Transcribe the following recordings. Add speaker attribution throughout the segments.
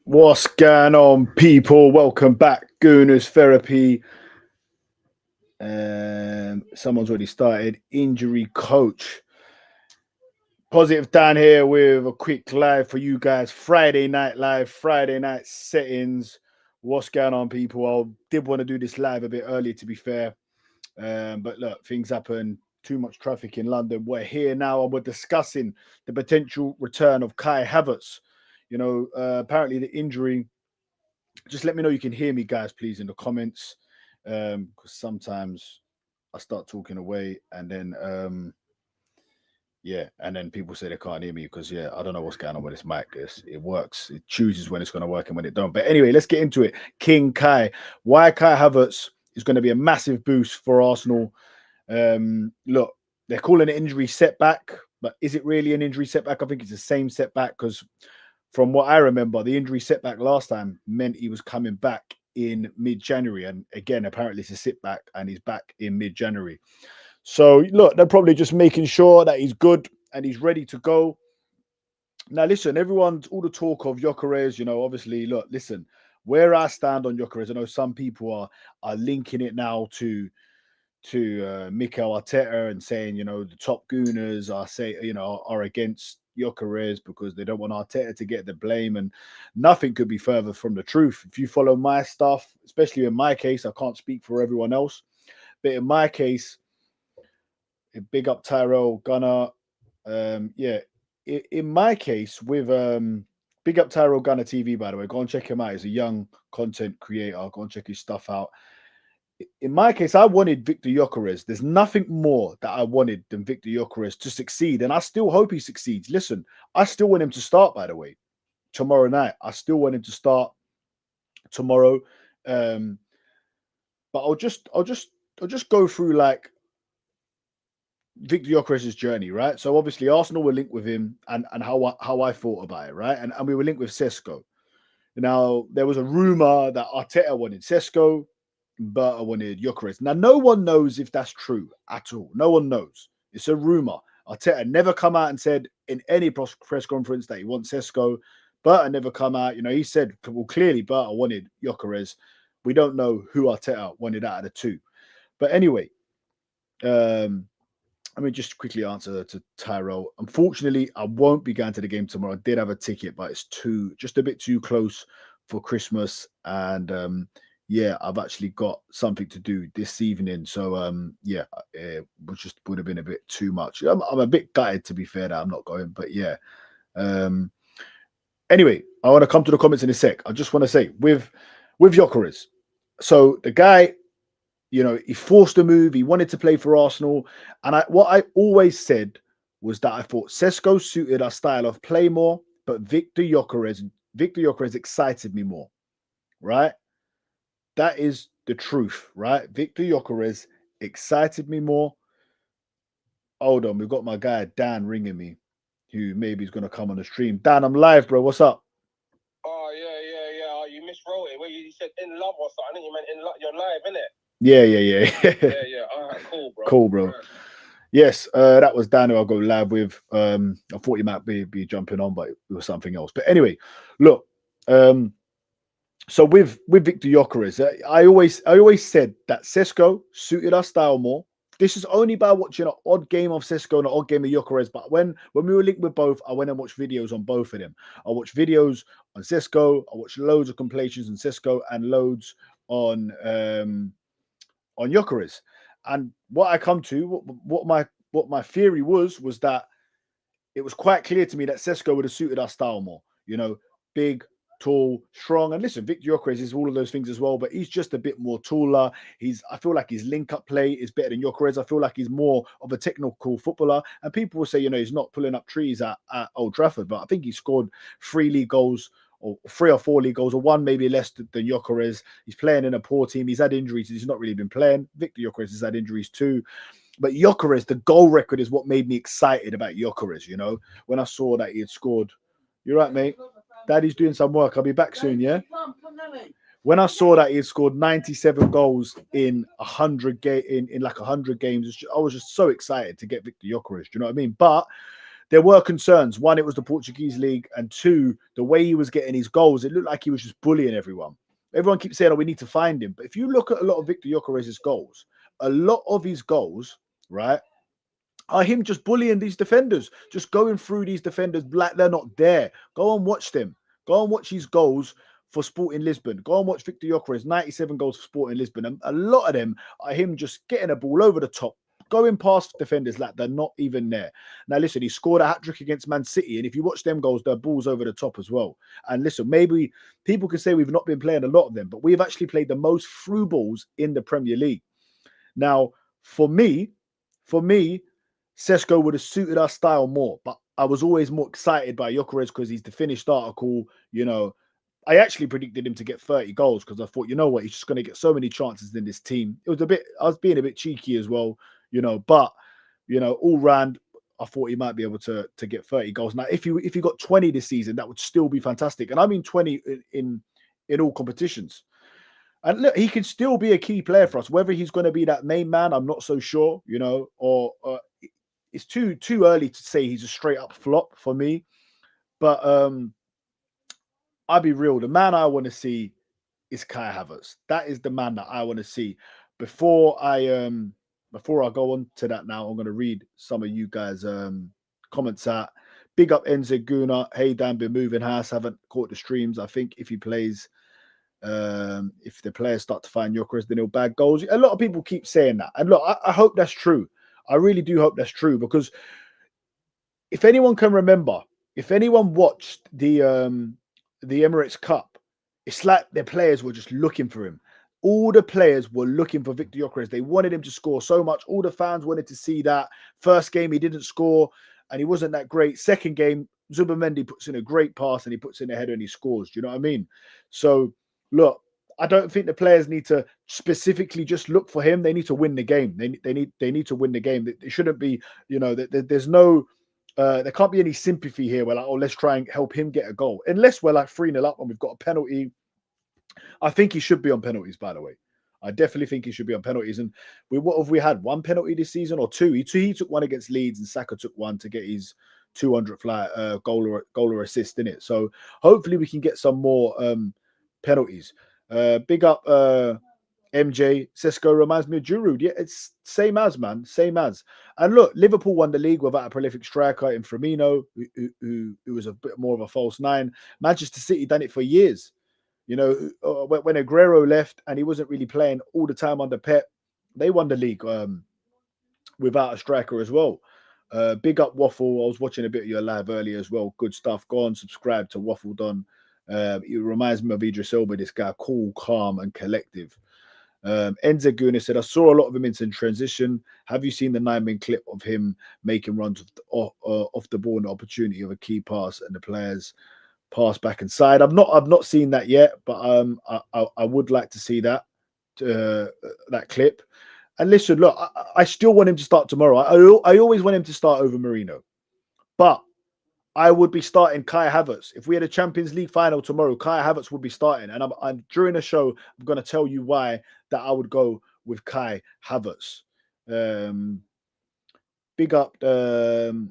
Speaker 1: What's going on, people? Welcome back, Gooners Therapy. Someone's already started. Injury coach. Positive Dan here with a quick live for you guys. Friday night live, Friday night settings. What's going on, people? I did want to do this live a bit early, to be fair. But look, things happen. Too much traffic in London. We're here now and we're discussing the potential return of Kai Havertz. Apparently the injury. Just let me know you can hear me, guys, please, in the comments. Because sometimes I start talking away and then and then people say they can't hear me because I don't know what's going on with this mic. It works. It chooses when it's going to work and when it don't. But anyway, let's get into it. King Kai. Why Kai Havertz is going to be a massive boost for Arsenal. Look, they're calling it injury setback, but is it really an injury setback? I think it's the same setback because from what I remember, the injury setback last time meant he was coming back in mid-January. And again, apparently it's a setback and he's back in mid-January. So look, they're probably just making sure that he's good and he's ready to go. Now, listen, all the talk of Gyökeres, obviously, look, listen, where I stand on Gyökeres, I know some people are linking it now to Mikel Arteta and saying, the top Gooners are against Gyökeres because they don't want Arteta to get the blame, and nothing could be further from the truth. If you follow my stuff, especially in my case, I can't speak for everyone else, but in my case, big up Tyrell Gunner. In my case, with big up Tyrell Gunner TV, by the way, go and check him out. He's a young content creator. Go and check his stuff out. In my case, I wanted Victor Gyökeres. There's nothing more that I wanted than Victor Gyökeres to succeed, and I still hope he succeeds. Listen, I still want him to start, by the way, tomorrow night. I still want him to start tomorrow. But I'll just go through like Victor Gyökeres' journey, right? So obviously Arsenal were linked with him and how I thought about it, right? And we were linked with Sesko. Now, there was a rumor that Arteta wanted Sesko, but I wanted Gyökeres. Now, no one knows if that's true at all. No one knows. It's a rumor. Arteta never come out and said in any press conference that he wants Sesko. But I never come out. He said, well, clearly, but I wanted Gyökeres. We don't know who Arteta wanted out of the two. But anyway, let me just quickly answer to Tyrell. Unfortunately, I won't be going to the game tomorrow. I did have a ticket, but it's just a bit too close for Christmas. And I've actually got something to do this evening. So it would have been a bit too much. I'm a bit gutted, to be fair, that I'm not going. But anyway, I want to come to the comments in a sec. I just want to say with Gyökeres. So the guy, he forced a move. He wanted to play for Arsenal. And what I always said was that I thought Sesko suited our style of play more, but Victor Gyökeres excited me more, right? That is the truth, right? Victor Gyökeres excited me more. Hold on, we've got my guy Dan ringing me, who maybe is going to come on the stream. Dan, I'm live, bro. What's up?
Speaker 2: Oh, yeah. You miswrote it. Where you said in love or something. I think you meant in love. You're live, innit?
Speaker 1: Yeah.
Speaker 2: All right,
Speaker 1: cool, bro. Right. Yes, that was Dan who I'll go live with. I thought he might be jumping on, but it was something else. But anyway, look. So with Victor Gyökeres, I always said that Sesko suited our style more. This is only by watching an odd game of Sesko and an odd game of Gyökeres. But when we were linked with both, I went and watched videos on both of them. I watched videos on Sesko. I watched loads of compilations on Sesko and loads on Gyökeres. And what I come to, what my theory was that it was quite clear to me that Sesko would have suited our style more. You know, big, tall, strong. And listen, Victor Gyökeres is all of those things as well, but he's just a bit more taller. I feel like his link-up play is better than Gyökeres. I feel like he's more of a technical footballer. And people will say, you know, he's not pulling up trees at Old Trafford, but I think he scored 3 league goals or 3 or 4 league goals, or one maybe less than Gyökeres. He's playing in a poor team. He's had injuries. He's not really been playing. Victor Gyökeres has had injuries too. But Gyökeres, the goal record is what made me excited about Gyökeres, you know, when I saw that he had scored. You're right, mate. Daddy's doing some work. I'll be back soon, yeah? When I saw that he had scored 97 goals in 100 in like 100 games, I was just so excited to get Victor Gyökeres. Do you know what I mean? But there were concerns. One, it was the Portuguese league, and two, the way he was getting his goals, it looked like he was just bullying everyone. Everyone keeps saying, "Oh, we need to find him." But if you look at a lot of Victor Gyökeres' goals, a lot of his goals, right, are him just bullying these defenders, just going through these defenders like they're not there. Go and watch them. Go and watch his goals for Sporting Lisbon. Go and watch Victor Gyökeres, 97 goals for Sporting Lisbon. And a lot of them are him just getting a ball over the top, going past defenders like they're not even there. Now, listen, he scored a hat-trick against Man City, and if you watch them goals, they're balls over the top as well. And listen, maybe people can say we've not been playing a lot of them, but we've actually played the most through balls in the Premier League. Now, for me, Sesko would have suited our style more, but I was always more excited by Gyökeres because he's the finished article. You know, I actually predicted him to get 30 goals because I thought, you know what, he's just going to get so many chances in this team. It was I was being a bit cheeky as well, you know, but, you know, all round, I thought he might be able to get 30 goals. Now, if he got 20 this season, that would still be fantastic. And I mean 20 in all competitions. And look, he can still be a key player for us. Whether he's going to be that main man, I'm not so sure, you know, or it's too early to say he's a straight up flop for me. But I'll be real. The man I want to see is Kai Havertz. That is the man that I want to see. Before I go on to that now, I'm going to read some of you guys' comments out. Big up Enzo Guna. Hey Dan, been moving house. Haven't caught the streams. I think if he plays, if the players start to find Gyökeres, then he'll bag goals. A lot of people keep saying that, and look, I hope that's true. I really do hope that's true, because if anyone can remember, if anyone watched the Emirates Cup, it's like their players were just looking for him. All the players were looking for Victor Gyökeres. They wanted him to score so much. All the fans wanted to see that. First game, he didn't score, and he wasn't that great. Second game, Zubimendi puts in a great pass, and he puts in a header, and he scores. Do you know what I mean? So, look, I don't think the players need to specifically just look for him. They need to win the game. They need to win the game. It shouldn't be, you know, there's no. There can't be any sympathy here. We're like, oh, let's try and help him get a goal. Unless we're like 3-0 up and we've got a penalty. I think he should be on penalties, by the way. I definitely think he should be on penalties. And what have we had? 1 penalty this season or 2? He took one against Leeds, and Saka took one to get his 200th goal or assist in it. So hopefully we can get some more penalties. Big up MJ. Sesko reminds me of Giroud. Yeah, it's same as, man. Same as. And look, Liverpool won the league without a prolific striker in Firmino, who was a bit more of a false nine. Manchester City done it for years. You know, when Aguero left and he wasn't really playing all the time under Pep, they won the league without a striker as well. Big up Waffle. I was watching a bit of your live earlier as well. Good stuff. Go on, subscribe to Waffle Don. It reminds me of Idris Elba, this guy, cool, calm, and collective. Enzo Guna said, I saw a lot of him in transition. Have you seen the 9-minute clip of him making runs off the ball and the opportunity of a key pass and the players pass back inside? I've not seen that yet, but I would like to see that clip. And listen, look, I still want him to start tomorrow. I always want him to start over Mourinho, but I would be starting Kai Havertz. If we had a Champions League final tomorrow, Kai Havertz would be starting. And I'm during the show, I'm going to tell you why that I would go with Kai Havertz. Big up the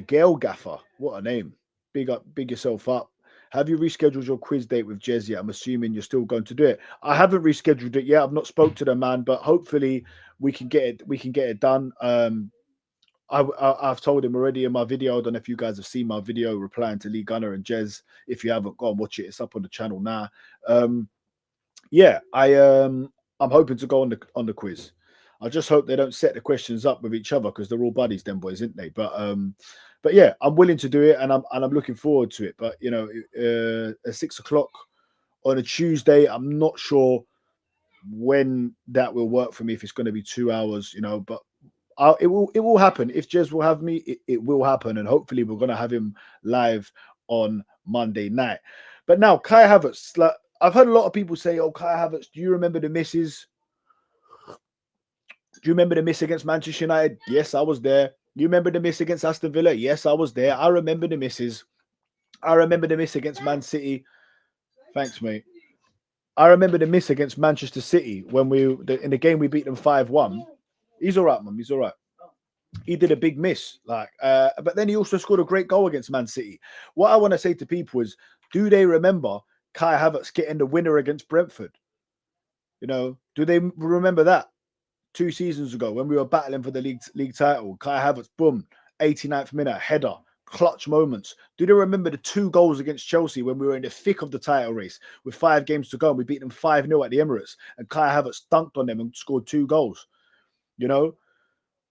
Speaker 1: Gale Gaffer. What a name. Big yourself up. Have you rescheduled your quiz date with Jez yet? I'm assuming you're still going to do it. I haven't rescheduled it yet. I've not spoke to the man, but hopefully we can get it. We can get it done. I've told him already in my video. I don't know if you guys have seen my video replying to Lee Gunner and Jez. If you haven't, go and watch it. It's up on the channel now. Yeah, I'm hoping to go on the quiz. I just hope they don't set the questions up with each other because they're all buddies, them boys, isn't they? But yeah, I'm willing to do it and I'm looking forward to it. But you know, at 6 o'clock on a Tuesday, I'm not sure when that will work for me. If it's going to be 2 hours, you know, but it will happen. If Jez will have me, it will happen, and hopefully we're going to have him live on Monday night. But now Kai Havertz, like, I've heard a lot of people say, "Oh, Kai Havertz, do you remember the misses? Do you remember the miss against Manchester United?" Yes, I was there. You remember the miss against Aston Villa? Yes, I was there. I remember the misses. I remember the miss against Man City. Thanks, mate. I remember the miss against Manchester City when in the game we beat them 5-1. He's all right, mum. He's all right. He did a big miss, but then he also scored a great goal against Man City. What I want to say to people is, do they remember Kai Havertz getting the winner against Brentford? You know, do they remember that 2 seasons ago when we were battling for the league title? Kai Havertz, boom, 89th minute, header, clutch moments. Do they remember the 2 goals against Chelsea when we were in the thick of the title race with 5 games to go and we beat them 5-0 at the Emirates and Kai Havertz dunked on them and scored 2 goals? You know,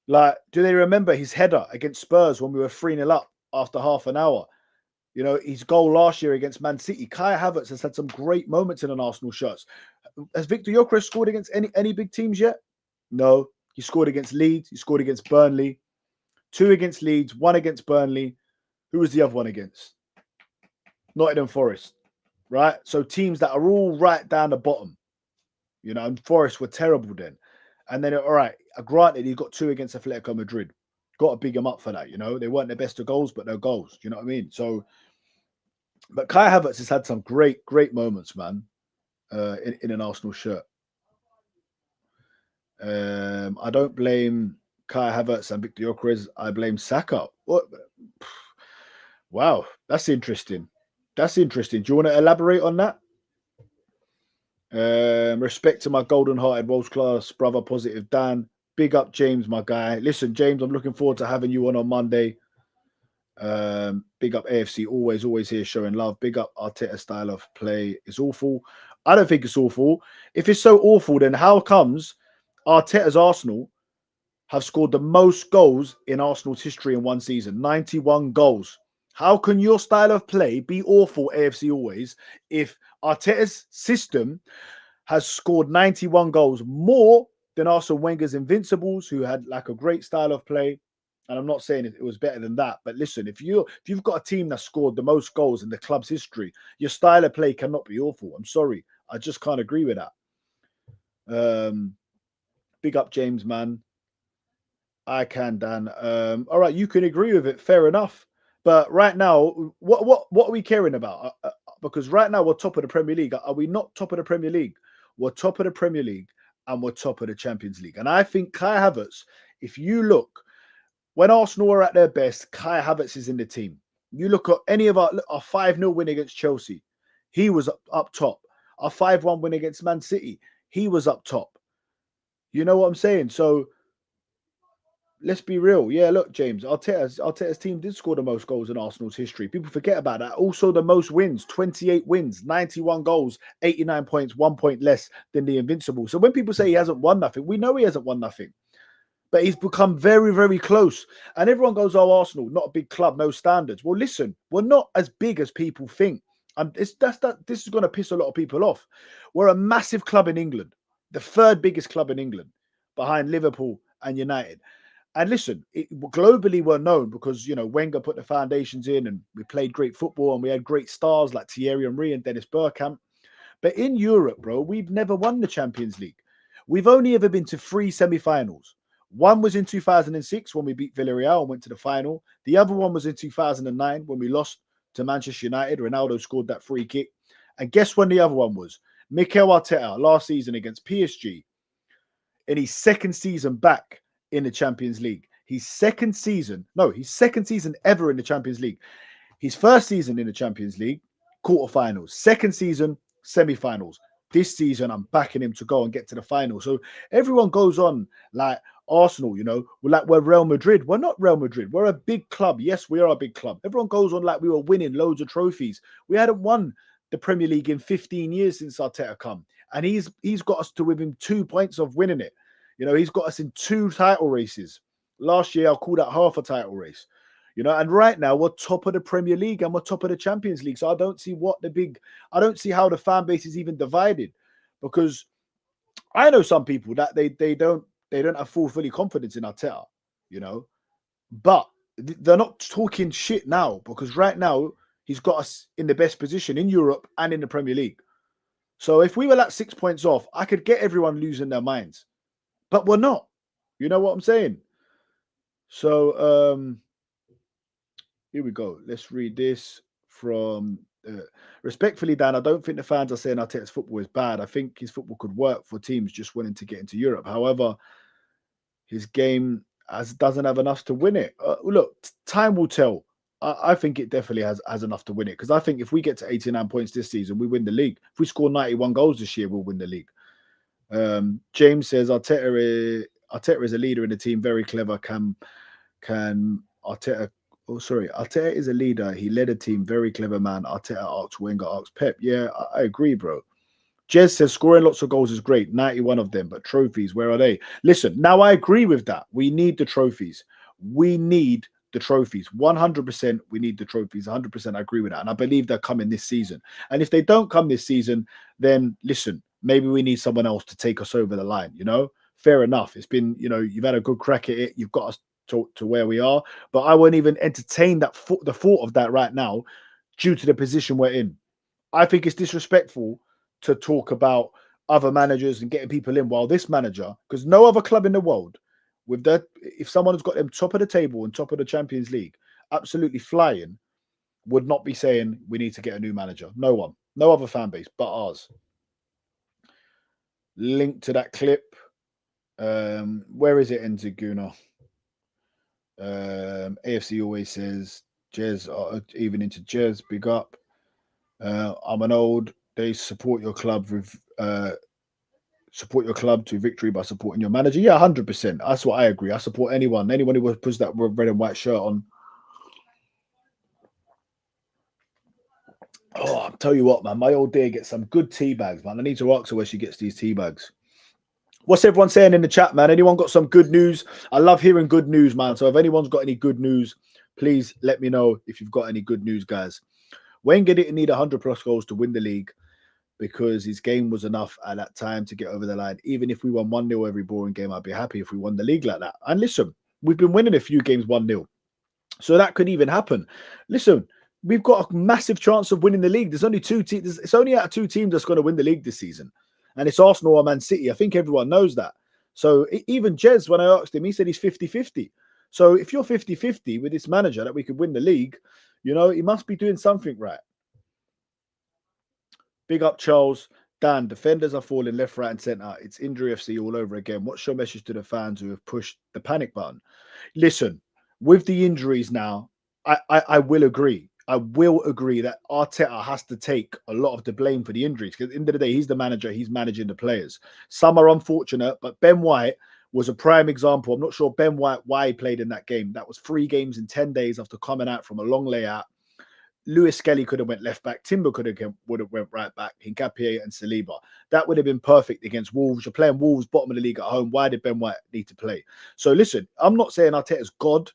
Speaker 1: like, do they remember his header against Spurs when we were 3-0 up after half an hour? You know, his goal last year against Man City. Kai Havertz has had some great moments in an Arsenal shirts. Has Victor Gyökeres scored against any big teams yet? No. He scored against Leeds. He scored against Burnley. 2 against Leeds, 1 against Burnley. Who was the other one against? Nottingham Forest, right? So teams that are all right down the bottom. You know, and Forest were terrible then. And then, all right, granted, he got 2 against Atletico Madrid. Got to big him up for that, you know. They weren't the best of goals, but they're goals. Do you know what I mean? So, but Kai Havertz has had some great moments, man, in an Arsenal shirt. I don't blame Kai Havertz and Victor Gyökeres. I blame Saka. What? Wow, that's interesting. That's interesting. Do you want to elaborate on that? Respect to my golden-hearted, world-class brother, Positive Dan. Big up, James, my guy. Listen, James, I'm looking forward to having you on Monday. Big up AFC, always here showing love. Big up Arteta's style of play. It's awful. I don't think it's awful. If it's so awful, then how comes Arteta's Arsenal have scored the most goals in Arsenal's history in one season? 91 goals. How can your style of play be awful, AFC always, if Arteta's system has scored 91 goals, more than Arsene Wenger's Invincibles, who had like a great style of play? And I'm not saying it was better than that, but listen, if you've got a team that scored the most goals in the club's history, your style of play cannot be awful. I'm sorry, I just can't agree with that. Big up, James, man. I can, Dan. All right, you can agree with it. Fair enough. But right now, what are we caring about? Because right now we're top of the Premier League. Are we not top of the Premier League? We're top of the Premier League and we're top of the Champions League. And I think Kai Havertz, if you look, when Arsenal are at their best, Kai Havertz is in the team. You look at any of our 5-0 win against Chelsea, he was up top. Our 5-1 win against Man City, he was up top. You know what I'm saying? So let's be real. Yeah, look, James, Arteta's team did score the most goals in Arsenal's history. People forget about that. Also, the most wins, 28 wins, 91 goals, 89 points, 1 point less than the Invincible. So when people say he hasn't won nothing, we know he hasn't won nothing. But he's become very close. And everyone goes, oh, Arsenal, not a big club, no standards. Well, listen, we're not as big as people think. And this is going to piss a lot of people off. We're a massive club in England, the 3rd biggest club in England, behind Liverpool and United. And listen, globally we're known because, you know, Wenger put the foundations in and we played great football and we had great stars like Thierry Henry and Dennis Bergkamp. But in Europe, bro, we've never won the Champions League. We've only ever been to 3 semi-finals. One was in 2006 when we beat Villarreal and went to the final. The other one was in 2009 when we lost to Manchester United. Ronaldo scored that free kick. And guess when the other one was? Mikel Arteta last season against PSG in his 2nd season back in the Champions League. His second season ever in the Champions League. His 1st season in the Champions League, quarterfinals. Second season, semi-finals. This season, I'm backing him to go and get to the final. So everyone goes on like Arsenal, you know, we're Real Madrid. We're not Real Madrid. We're a big club. Yes, we are a big club. Everyone goes on like we were winning loads of trophies. We hadn't won the Premier League in 15 years since Arteta come. And he's got us to within 2 points of winning it. You know, he's got us in 2 title races. Last year, I'll call that half a title race. You know, and right now we're top of the Premier League and we're top of the Champions League. So I don't see I don't see how the fan base is even divided, because I know some people that they don't have fully confidence in Arteta, you know, but they're not talking shit now, because right now he's got us in the best position in Europe and in the Premier League. So if we were like 6 points off, I could get everyone losing their minds, but we're not. You know what I'm saying? So here we go. Let's read this from respectfully, Dan. I don't think the fans are saying Arteta's football is bad. I think his football could work for teams just wanting to get into Europe. However, his game doesn't have enough to win it. Look, time will tell. I think it definitely has enough to win it, because I think if we get to 89 points this season, we win the league. If we score 91 goals this year, we'll win the league. James says Arteta is a leader in the team, very clever. Can Arteta? Oh, sorry. Arteta is a leader. He led a team, very clever man. Arteta asks Wenger, asks Pep. Yeah, I agree, bro. Jez says scoring lots of goals is great, 91 of them, but trophies, where are they? Listen, now I agree with that. We need the trophies. We need the trophies. 100% we need the trophies. 100% I agree with that. And I believe they're coming this season. And if they don't come this season, then listen, maybe we need someone else to take us over the line, you know? Fair enough. It's been, you know, you've had a good crack at it. You've got us to where we are. But I won't even entertain the thought of that right now due to the position we're in. I think it's disrespectful to talk about other managers and getting people in, while this manager, because no other club in the world, with that, if someone has got them top of the table and top of the Champions League, absolutely flying, would not be saying we need to get a new manager. No one, no other fan base but ours. Link to that clip. Where is it, Enziguna? AFC always says Jez, even into Jez, big up. I'm an old. They support your club with to victory by supporting your manager. Yeah, 100%. That's what I agree. I support anyone who puts that red and white shirt on. Oh, I'll tell you what, man. My old dear gets some good tea bags, man. I need to ask her where she gets these tea bags. What's everyone saying in the chat, man? Anyone got some good news? I love hearing good news, man. So if anyone's got any good news, please let me know if you've got any good news, guys. Wenger didn't need 100 plus goals to win the league, because his game was enough at that time to get over the line. Even if we won 1-0 every boring game, I'd be happy if we won the league like that. And listen, we've been winning a few games 1-0. So that could even happen. Listen, we've got a massive chance of winning the league. There's only 2 teams. It's only out of 2 teams that's going to win the league this season. And it's Arsenal or Man City. I think everyone knows that. So even Jez, when I asked him, he said he's 50-50. So if you're 50-50 with this manager that we could win the league, you know, he must be doing something right. Big up, Charles. Dan, defenders are falling left, right, and centre. It's injury FC all over again. What's your message to the fans who have pushed the panic button? Listen, with the injuries now, I will agree. I will agree that Arteta has to take a lot of the blame for the injuries, because at the end of the day, he's the manager. He's managing the players. Some are unfortunate, but Ben White was a prime example. I'm not sure Ben White why he played in that game. That was 3 games in 10 days after coming out from a long layout. Lewis Skelly could have went left back. Timber would have went right back. Hincapié and Saliba. That would have been perfect against Wolves. You're playing Wolves, bottom of the league at home. Why did Ben White need to play? So listen, I'm not saying Arteta's God.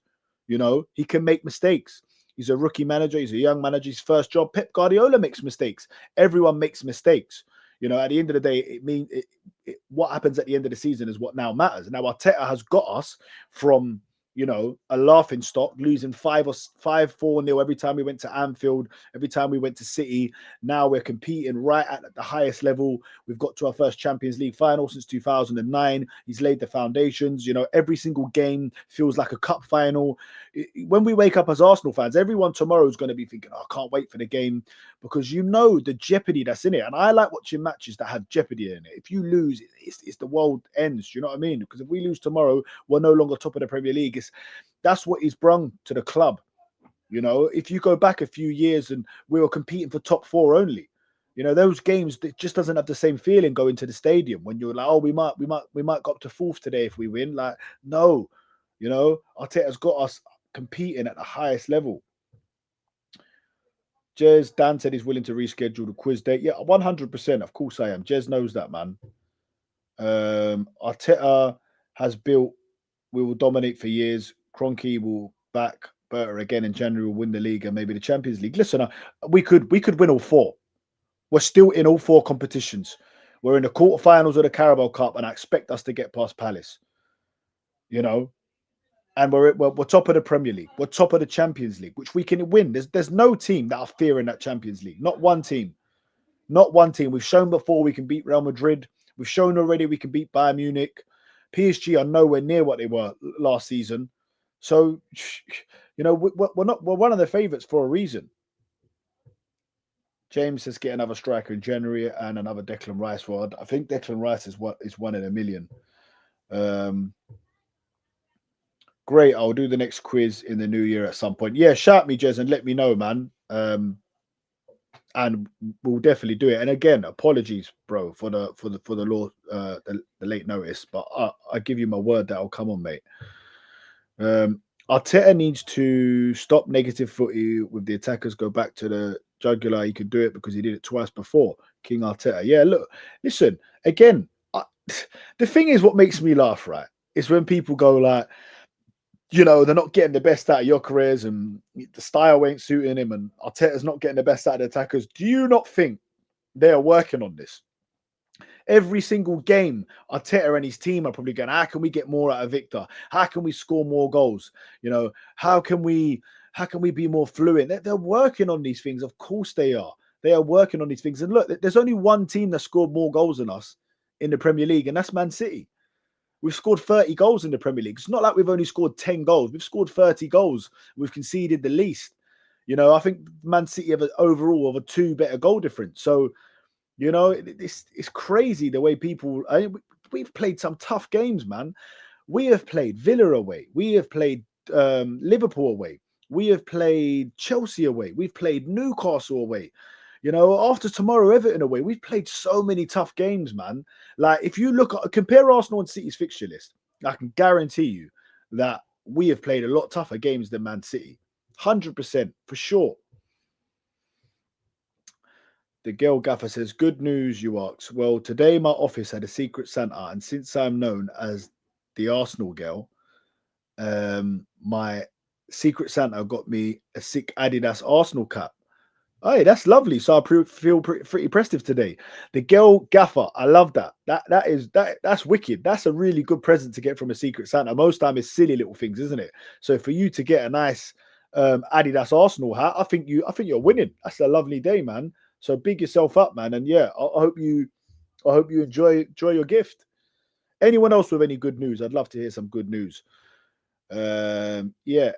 Speaker 1: You know, he can make mistakes. He's a rookie manager. He's a young manager. His first job. Pep Guardiola makes mistakes. Everyone makes mistakes. You know, at the end of the day, it means what happens at the end of the season is what now matters. Now Arteta has got us from, you know, a laughing stock, losing 5-4-0 every time we went to Anfield, every time we went to City. Now we're competing right at the highest level. We've got to our first Champions League final since 2009. He's laid the foundations. You know, every single game feels like a cup final. When we wake up as Arsenal fans, everyone tomorrow is going to be thinking, oh, I can't wait for the game, because you know the jeopardy that's in it. And I like watching matches that have jeopardy in it. If you lose, it's the world ends. Do you know what I mean? Because if we lose tomorrow, we're no longer top of the Premier League. That's what he's brung to the club. You know, if you go back a few years and we were competing for top four only, you know, those games that just doesn't have the same feeling going to the stadium when you're like, oh, we might go up to fourth today if we win. Like, no, you know, Arteta's got us competing at the highest level. Jez, Dan said he's willing to reschedule the quiz date. Yeah, 100%. Of course I am. Jez knows that, man. Arteta has built, we will dominate for years. Kroenke will back Berta again in January, will win the league and maybe the Champions League. Listen, we could win all four. We're still in all four competitions. We're in the quarterfinals of the Carabao Cup, and I expect us to get past Palace. You know, and we're top of the Premier League. We're top of the Champions League, which we can win. There's no team that are fearing that Champions League. Not one team. Not one team. We've shown before we can beat Real Madrid. We've shown already we can beat Bayern Munich. PSG are nowhere near what they were last season. So, you know, we're one of the favourites for a reason. James says get another striker in January and another Declan Rice. Well, I think Declan Rice is one in a million. Great. I'll do the next quiz in the new year at some point. Yeah, shout me, Jez, and let me know, man. And we'll definitely do it. And again, apologies, bro, for the law, the late notice. But I give you my word that I'll come on, mate. Arteta needs to stop negative footy with the attackers. Go back to the jugular. He can do it because he did it twice before. King Arteta. Yeah, look, listen. Again, the thing is, what makes me laugh, right, is when people go like, you know, they're not getting the best out of your careers and the style ain't suiting him and Arteta's not getting the best out of the attackers. Do you not think they are working on this? Every single game, Arteta and his team are probably going, how can we get more out of Victor? How can we score more goals? You know, how can we be more fluent? They're working on these things. Of course they are. They are working on these things. And look, there's only one team that scored more goals than us in the Premier League, and that's Man City. We've scored 30 goals in the Premier League. It's not like we've only scored 10 goals. We've scored 30 goals. We've conceded the least. You know, I think Man City have overall of a 2 better goal difference. So, you know, it's crazy the way people... we've played some tough games, man. We have played Villa away. We have played Liverpool away. We have played Chelsea away. We've played Newcastle away. You know, after tomorrow, Everton away, we've played so many tough games, man. Like, if you compare Arsenal and City's fixture list, I can guarantee you that we have played a lot tougher games than Man City. 100%, for sure. The girl gaffer says, good news, you ask. Well, today my office had a secret Santa, and since I'm known as the Arsenal girl, my secret Santa got me a sick Adidas Arsenal cap. Hey, that's lovely. So I feel pretty festive today. The girl gaffer, I love that. That's wicked. That's a really good present to get from a secret Santa. Most time it's silly little things, isn't it? So for you to get a nice Adidas Arsenal hat, I think you're winning. That's a lovely day, man. So big yourself up, man. And yeah, I hope you enjoy your gift. Anyone else with any good news? I'd love to hear some good news. Yeah,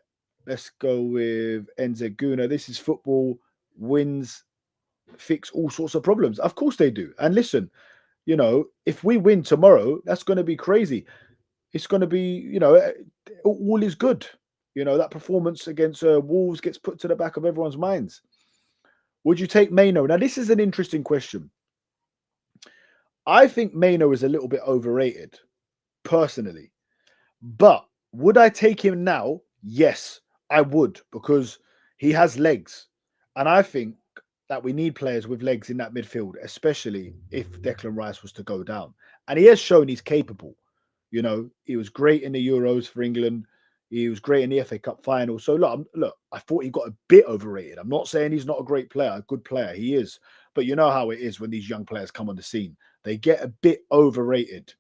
Speaker 1: let's go with Enze Guna. This is football. Wins fix all sorts of problems. Of course they do. And listen, you know, if we win tomorrow, that's going to be crazy. It's going to be, you know, all is good. You know, that performance against Wolves gets put to the back of everyone's minds. Would you take Maino? Now, this is an interesting question. I think Maino is a little bit overrated, personally. But would I take him now? Yes, I would, because he has legs. And I think that we need players with legs in that midfield, especially if Declan Rice was to go down. And he has shown he's capable. You know, he was great in the Euros for England. He was great in the FA Cup final. So look, I thought he got a bit overrated. I'm not saying he's not a great player, a good player. He is. But you know how it is when these young players come on the scene. They get a bit overrated.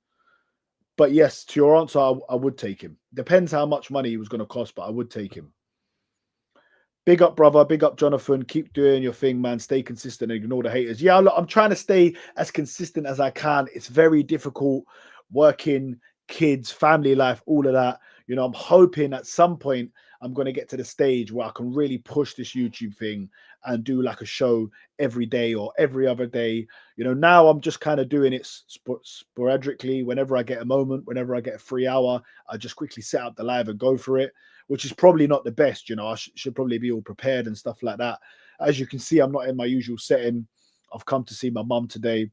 Speaker 1: But yes, to your answer, I would take him. Depends how much money he was going to cost, but I would take him. Big up, brother. Big up, Jonathan. Keep doing your thing, man. Stay consistent and ignore the haters. Yeah, look, I'm trying to stay as consistent as I can. It's very difficult working, kids, family life, all of that. You know, I'm hoping at some point I'm going to get to the stage where I can really push this YouTube thing and do like a show every day or every other day. You know, now I'm just kind of doing it sporadically. Whenever I get a moment, whenever I get a free hour, I just quickly set up the live and go for it, which is probably not the best. You know, I should probably be all prepared and stuff like that. As you can see, I'm not in my usual setting. I've come to see my mum today.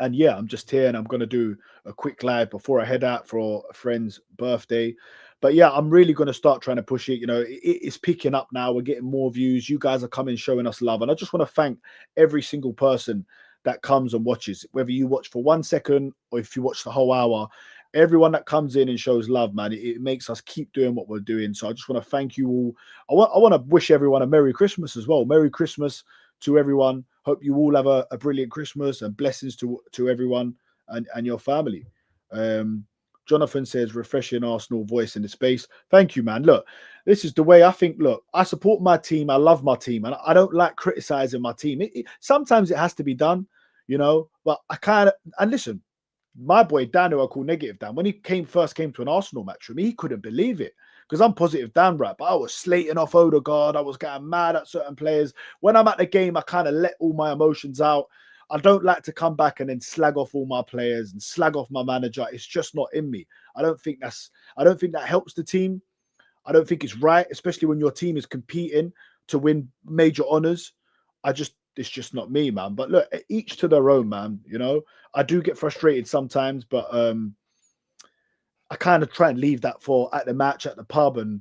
Speaker 1: And yeah, I'm just here and I'm going to do a quick live before I head out for a friend's birthday. But yeah, I'm really going to start trying to push it. You know, it's picking up now. We're getting more views. You guys are coming, showing us love. And I just want to thank every single person that comes and watches, whether you watch for 1 second or if you watch the whole hour. Everyone that comes in and shows love, man, it makes us keep doing what we're doing. So I just want to thank you all. I want to wish everyone a Merry Christmas as well. Merry Christmas to everyone. Hope you all have a brilliant Christmas and blessings to everyone and your family. Jonathan says, refreshing Arsenal voice in the space. Thank you, man. Look, this is the way I think. Look, I support my team. I love my team. And I don't like criticizing my team. Sometimes it has to be done, you know, but I kind of, and listen, my boy Dan, who I call Negative Dan, when he first came to an Arsenal match with me, he couldn't believe it. Because I'm Positive Dan, right? But I was slating off Odegaard. I was getting mad at certain players. When I'm at the game, I kind of let all my emotions out. I don't like to come back and then slag off all my players and slag off my manager. It's just not in me. I don't think that helps the team. I don't think it's right, especially when your team is competing to win major honors. It's just not me, man. But look, each to their own, man. You know, I do get frustrated sometimes, but I kind of try and leave that for at the match at the pub and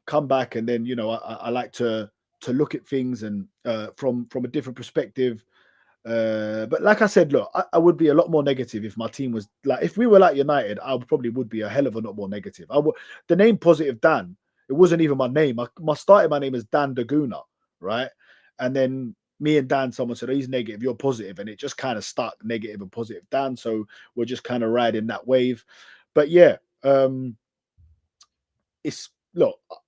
Speaker 1: come back, and then, you know, I like to look at things and from a different perspective. But like I said, look, I would be a lot more negative if my team was like, if we were like United, I probably would be a hell of a lot more negative. The name Positive Dan, it wasn't even my name. My name is Dan Daguna, right? And then me and Dan, someone said, oh, he's negative, you're positive, and it just kind of stuck, negative and positive Dan. So we're just kind of riding that wave. But yeah, look,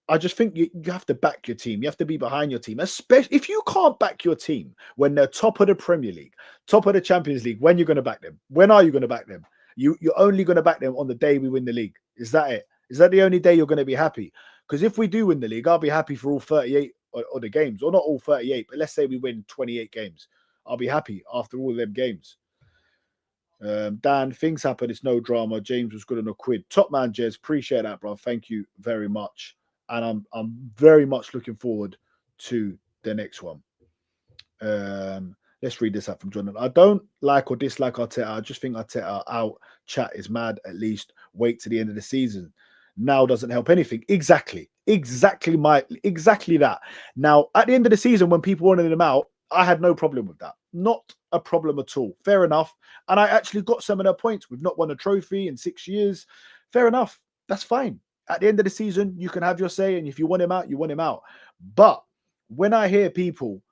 Speaker 1: I just think you have to back your team. You have to be behind your team, especially if you can't back your team when they're top of the Premier League, top of the Champions League. When you're going to back them? When are you going to back them? You're only going to back them on the day we win the league. Is that it? Is that the only day you're going to be happy? Because if we do win the league, I'll be happy for all 38 or the games, or not all 38, but let's say we win 28 games. I'll be happy after all of them games. Dan, things happen. It's no drama. James was good on a quid. Top man, Jez. Appreciate that, bro. Thank you very much. And I'm very much looking forward to the next one. Let's read this out from Jonathan. I don't like or dislike Arteta. I just think Arteta out chat is mad. At least wait to the end of the season. Now doesn't help anything. Exactly that. Now, at the end of the season, when people wanted him out, I had no problem with that. Not a problem at all. Fair enough. And I actually got some of their points. We've not won a trophy in 6 years. Fair enough. That's fine. At the end of the season, you can have your say. And if you want him out, you want him out. But when I hear people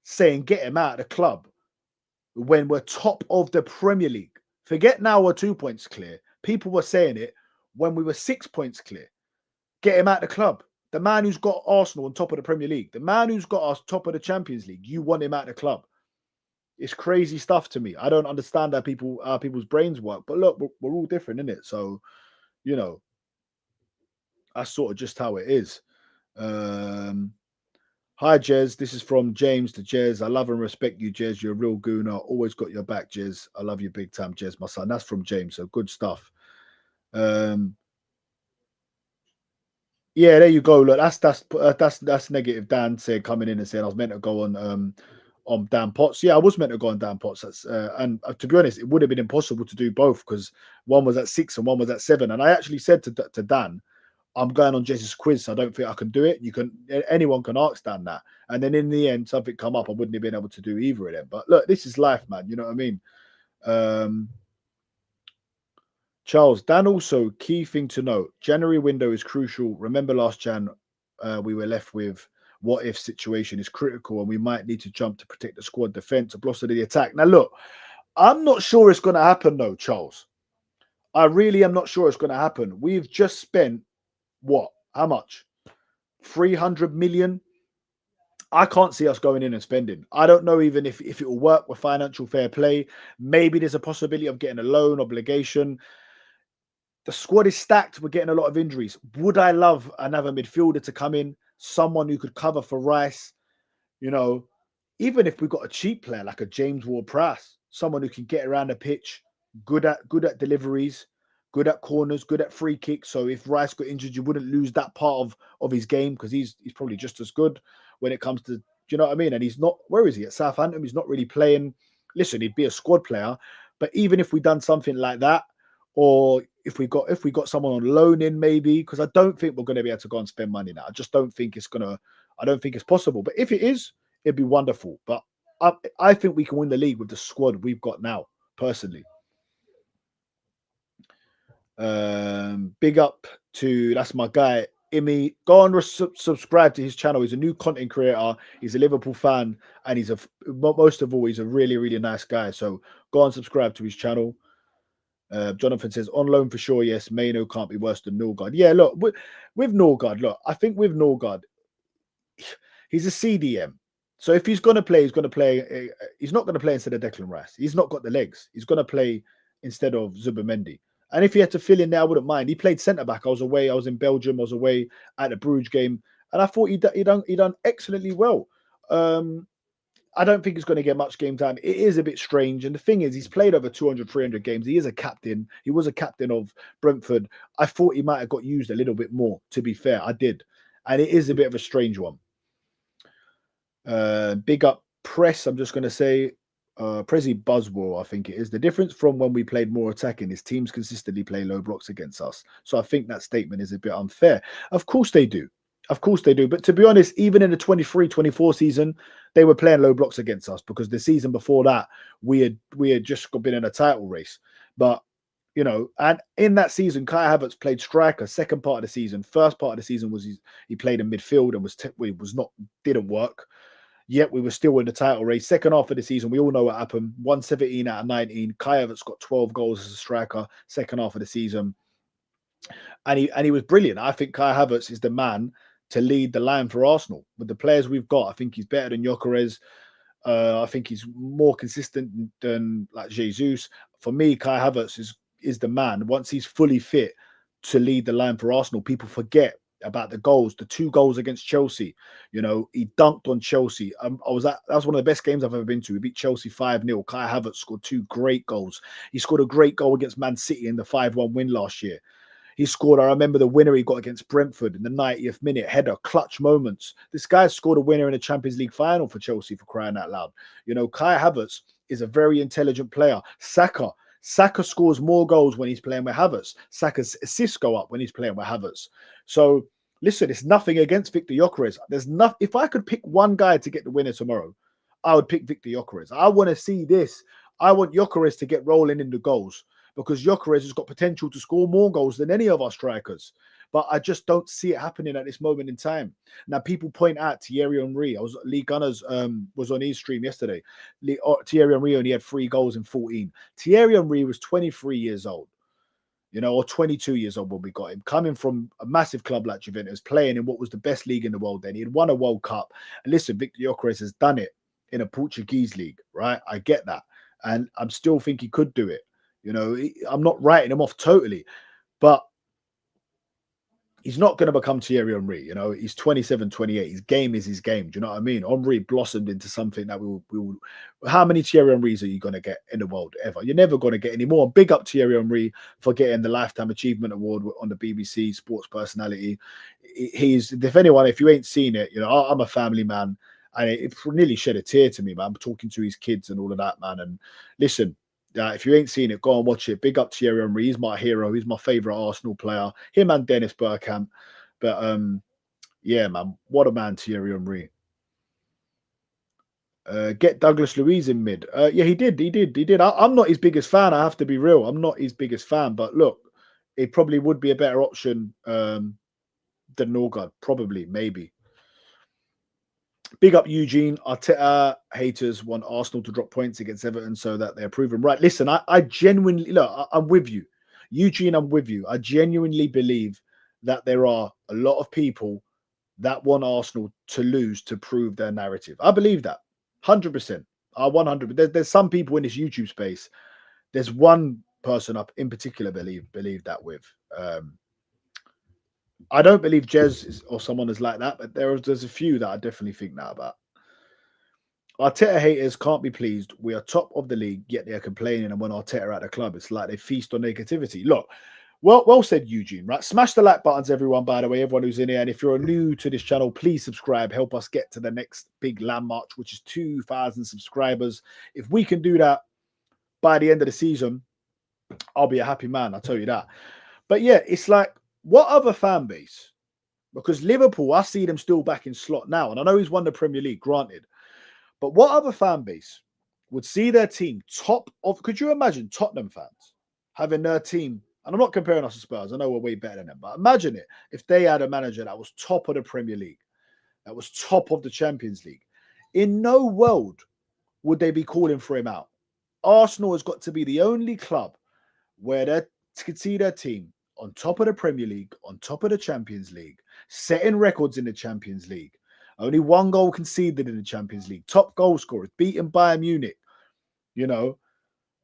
Speaker 1: saying get him out of the club when we're top of the Premier League, forget now we're 2 points clear. People were saying it when we were 6 points clear. Get him out of the club. The man who's got Arsenal on top of the Premier League, the man who's got us top of the Champions League, you want him out of the club. It's crazy stuff to me. I don't understand how people's brains work. But look, we're all different, innit? So, you know, that's sort of just how it is. Hi, Jez. This is from James to Jez. I love and respect you, Jez. You're a real gooner. Always got your back, Jez. I love you big time, Jez, my son. That's from James. So good stuff. Yeah, there you go. Look, that's negative. Dan said coming in and saying I was meant to go on Dan Potts. Yeah, I was meant to go on Dan Potts. That's and to be honest, it would have been impossible to do both because one was at 6 and one was at 7. And I actually said to Dan, I'm going on Jess's quiz, so I don't think I can do it. Anyone can ask Dan that. And then in the end, something come up, I wouldn't have been able to do either of them. But look, this is life, man. You know what I mean? Charles, Dan, also key thing to note, January window is crucial. Remember last Jan, we were left with what if situation is critical and we might need to jump to protect the squad defense or block the attack. Now, look, I'm not sure it's going to happen though, Charles. I really am not sure it's going to happen. We've just spent what? How much? 300 million. I can't see us going in and spending. I don't know even if it will work with financial fair play. Maybe there's a possibility of getting a loan obligation. the squad is stacked. We're getting a lot of injuries. Would I love another midfielder to come in? Someone who could cover for Rice, you know, even if we got a cheap player like a James Ward-Prowse, someone who can get around the pitch, good at deliveries, good at corners, good at free kicks. So if Rice got injured, you wouldn't lose that part of his game because he's probably just as good when it comes to, do you know what I mean? And he's not, where is he? At Southampton, he's not really playing. Listen, he'd be a squad player, but even if we done something like that, or if we got someone on loan in maybe, because I don't think we're going to be able to go and spend money now. I just don't think I don't think it's possible. But if it is, it'd be wonderful. But I think we can win the league with the squad we've got now, personally. Big up to, that's my guy, Imi. Go and subscribe to his channel. He's a new content creator. He's a Liverpool fan, and most of all, he's a really, really nice guy. So go and subscribe to his channel. Jonathan says, on loan for sure, yes. Maino can't be worse than Norgard. Yeah, look, with Norgard, look, I think with Norgard, he's a CDM. So if he's going to play, he's going to play. He's not going to play instead of Declan Rice. He's not got the legs. He's going to play instead of Zubimendi. And if he had to fill in there, I wouldn't mind. He played centre-back. I was away. I was in Belgium. I was away at the Bruges game. And I thought he done excellently well. I don't think he's going to get much game time. It is a bit strange. And the thing is, he's played over 200, 300 games. He is a captain. He was a captain of Brentford. I thought he might have got used a little bit more, to be fair. I did. And it is a bit of a strange one. Big up Press, I'm just going to say. Prezi Buzzwell, I think it is. The difference from when we played more attacking is teams consistently play low blocks against us. So I think that statement is a bit unfair. Of course they do. Of course they do. But to be honest, even in the 23-24 season, they were playing low blocks against us because the season before that, we had just been in a title race. But, you know, and in that season, Kai Havertz played striker, second part of the season. First part of the season was he played in midfield and didn't work. Yet we were still in the title race. Second half of the season, we all know what happened. 117 out of 19. Kai Havertz got 12 goals as a striker, second half of the season. And he was brilliant. I think Kai Havertz is the man to lead the line for Arsenal. With the players we've got, I think he's better than Gyökeres. I think he's more consistent than like Jesus. For me, Kai Havertz is the man. Once he's fully fit to lead the line for Arsenal, people forget about the goals, the 2 goals against Chelsea. You know, he dunked on Chelsea. That was one of the best games I've ever been to. We beat Chelsea 5-0. Kai Havertz scored 2 great goals. He scored a great goal against Man City in the 5-1 win last year. He scored, I remember the winner he got against Brentford in the 90th minute, header, clutch moments. This guy scored a winner in a Champions League final for Chelsea, for crying out loud. You know, Kai Havertz is a very intelligent player. Saka scores more goals when he's playing with Havertz. Saka's assists go up when he's playing with Havertz. So, listen, it's nothing against Victor Gyökeres. If I could pick one guy to get the winner tomorrow, I would pick Victor Gyökeres. I want to see this. I want Gyökeres to get rolling in the goals, because Gyökeres has got potential to score more goals than any of our strikers. But I just don't see it happening at this moment in time. Now, people point out Thierry Henry. Lee Gunners was on his stream yesterday. Thierry Henry only had 3 goals in 14. Thierry Henry was 23 years old, you know, or 22 years old when we got him, coming from a massive club like Juventus, playing in what was the best league in the world then. He had won a World Cup. And listen, Victor Gyökeres has done it in a Portuguese league, right? I get that. And I'm still think he could do it. You know, I'm not writing him off totally, but he's not going to become Thierry Henry. You know, he's 27, 28. His game is his game. Do you know what I mean? Henry blossomed into something that we will. How many Thierry Henrys are you going to get in the world ever? You're never going to get any more. Big up Thierry Henry for getting the Lifetime Achievement Award on the BBC Sports Personality. If anyone, if you ain't seen it, you know, I'm a family man, and it nearly shed a tear to me, man. I'm talking to his kids and all of that, man. And listen, if you ain't seen it, go and watch it. Big up Thierry Henry. He's my hero. He's my favourite Arsenal player. Him and Dennis Bergkamp. But yeah, man, what a man, Thierry Henry. Get Douglas Luiz in mid. Yeah, he did. I'm not his biggest fan. I have to be real. I'm not his biggest fan. But look, it probably would be a better option than Norgard. Probably, maybe. Big up Eugene. Arteta haters want Arsenal to drop points against Everton so that they're proven right. Listen, I genuinely, look, I'm with you. Eugene, I'm with you. I genuinely believe that there are a lot of people that want Arsenal to lose to prove their narrative. I believe that. 100%. 100%. There's some people in this YouTube space. There's one person I in particular believe that with. I don't believe Jez or someone is like that, but there's a few that I definitely think that about. Arteta haters can't be pleased. We are top of the league, yet they're complaining. And when Arteta at the club, it's like they feast on negativity. Look, well said, Eugene. Right, smash the like buttons, everyone. By the way, everyone who's in here, and if you're new to this channel, please subscribe. Help us get to the next big landmark, which is 2,000 subscribers. If we can do that by the end of the season, I'll be a happy man. I'll tell you that. But yeah, it's like, what other fan base? Because Liverpool, I see them still back in slot now, and I know he's won the Premier League, granted. But what other fan base would see their team top of? Could you imagine Tottenham fans having their team? And I'm not comparing us to Spurs. I know we're way better than them, but imagine it if they had a manager that was top of the Premier League, that was top of the Champions League. In no world would they be calling for him out. Arsenal has got to be the only club where they could see their team on top of the Premier League, on top of the Champions League, setting records in the Champions League. Only one goal conceded in the Champions League. Top goal scorers, beating Bayern Munich. You know,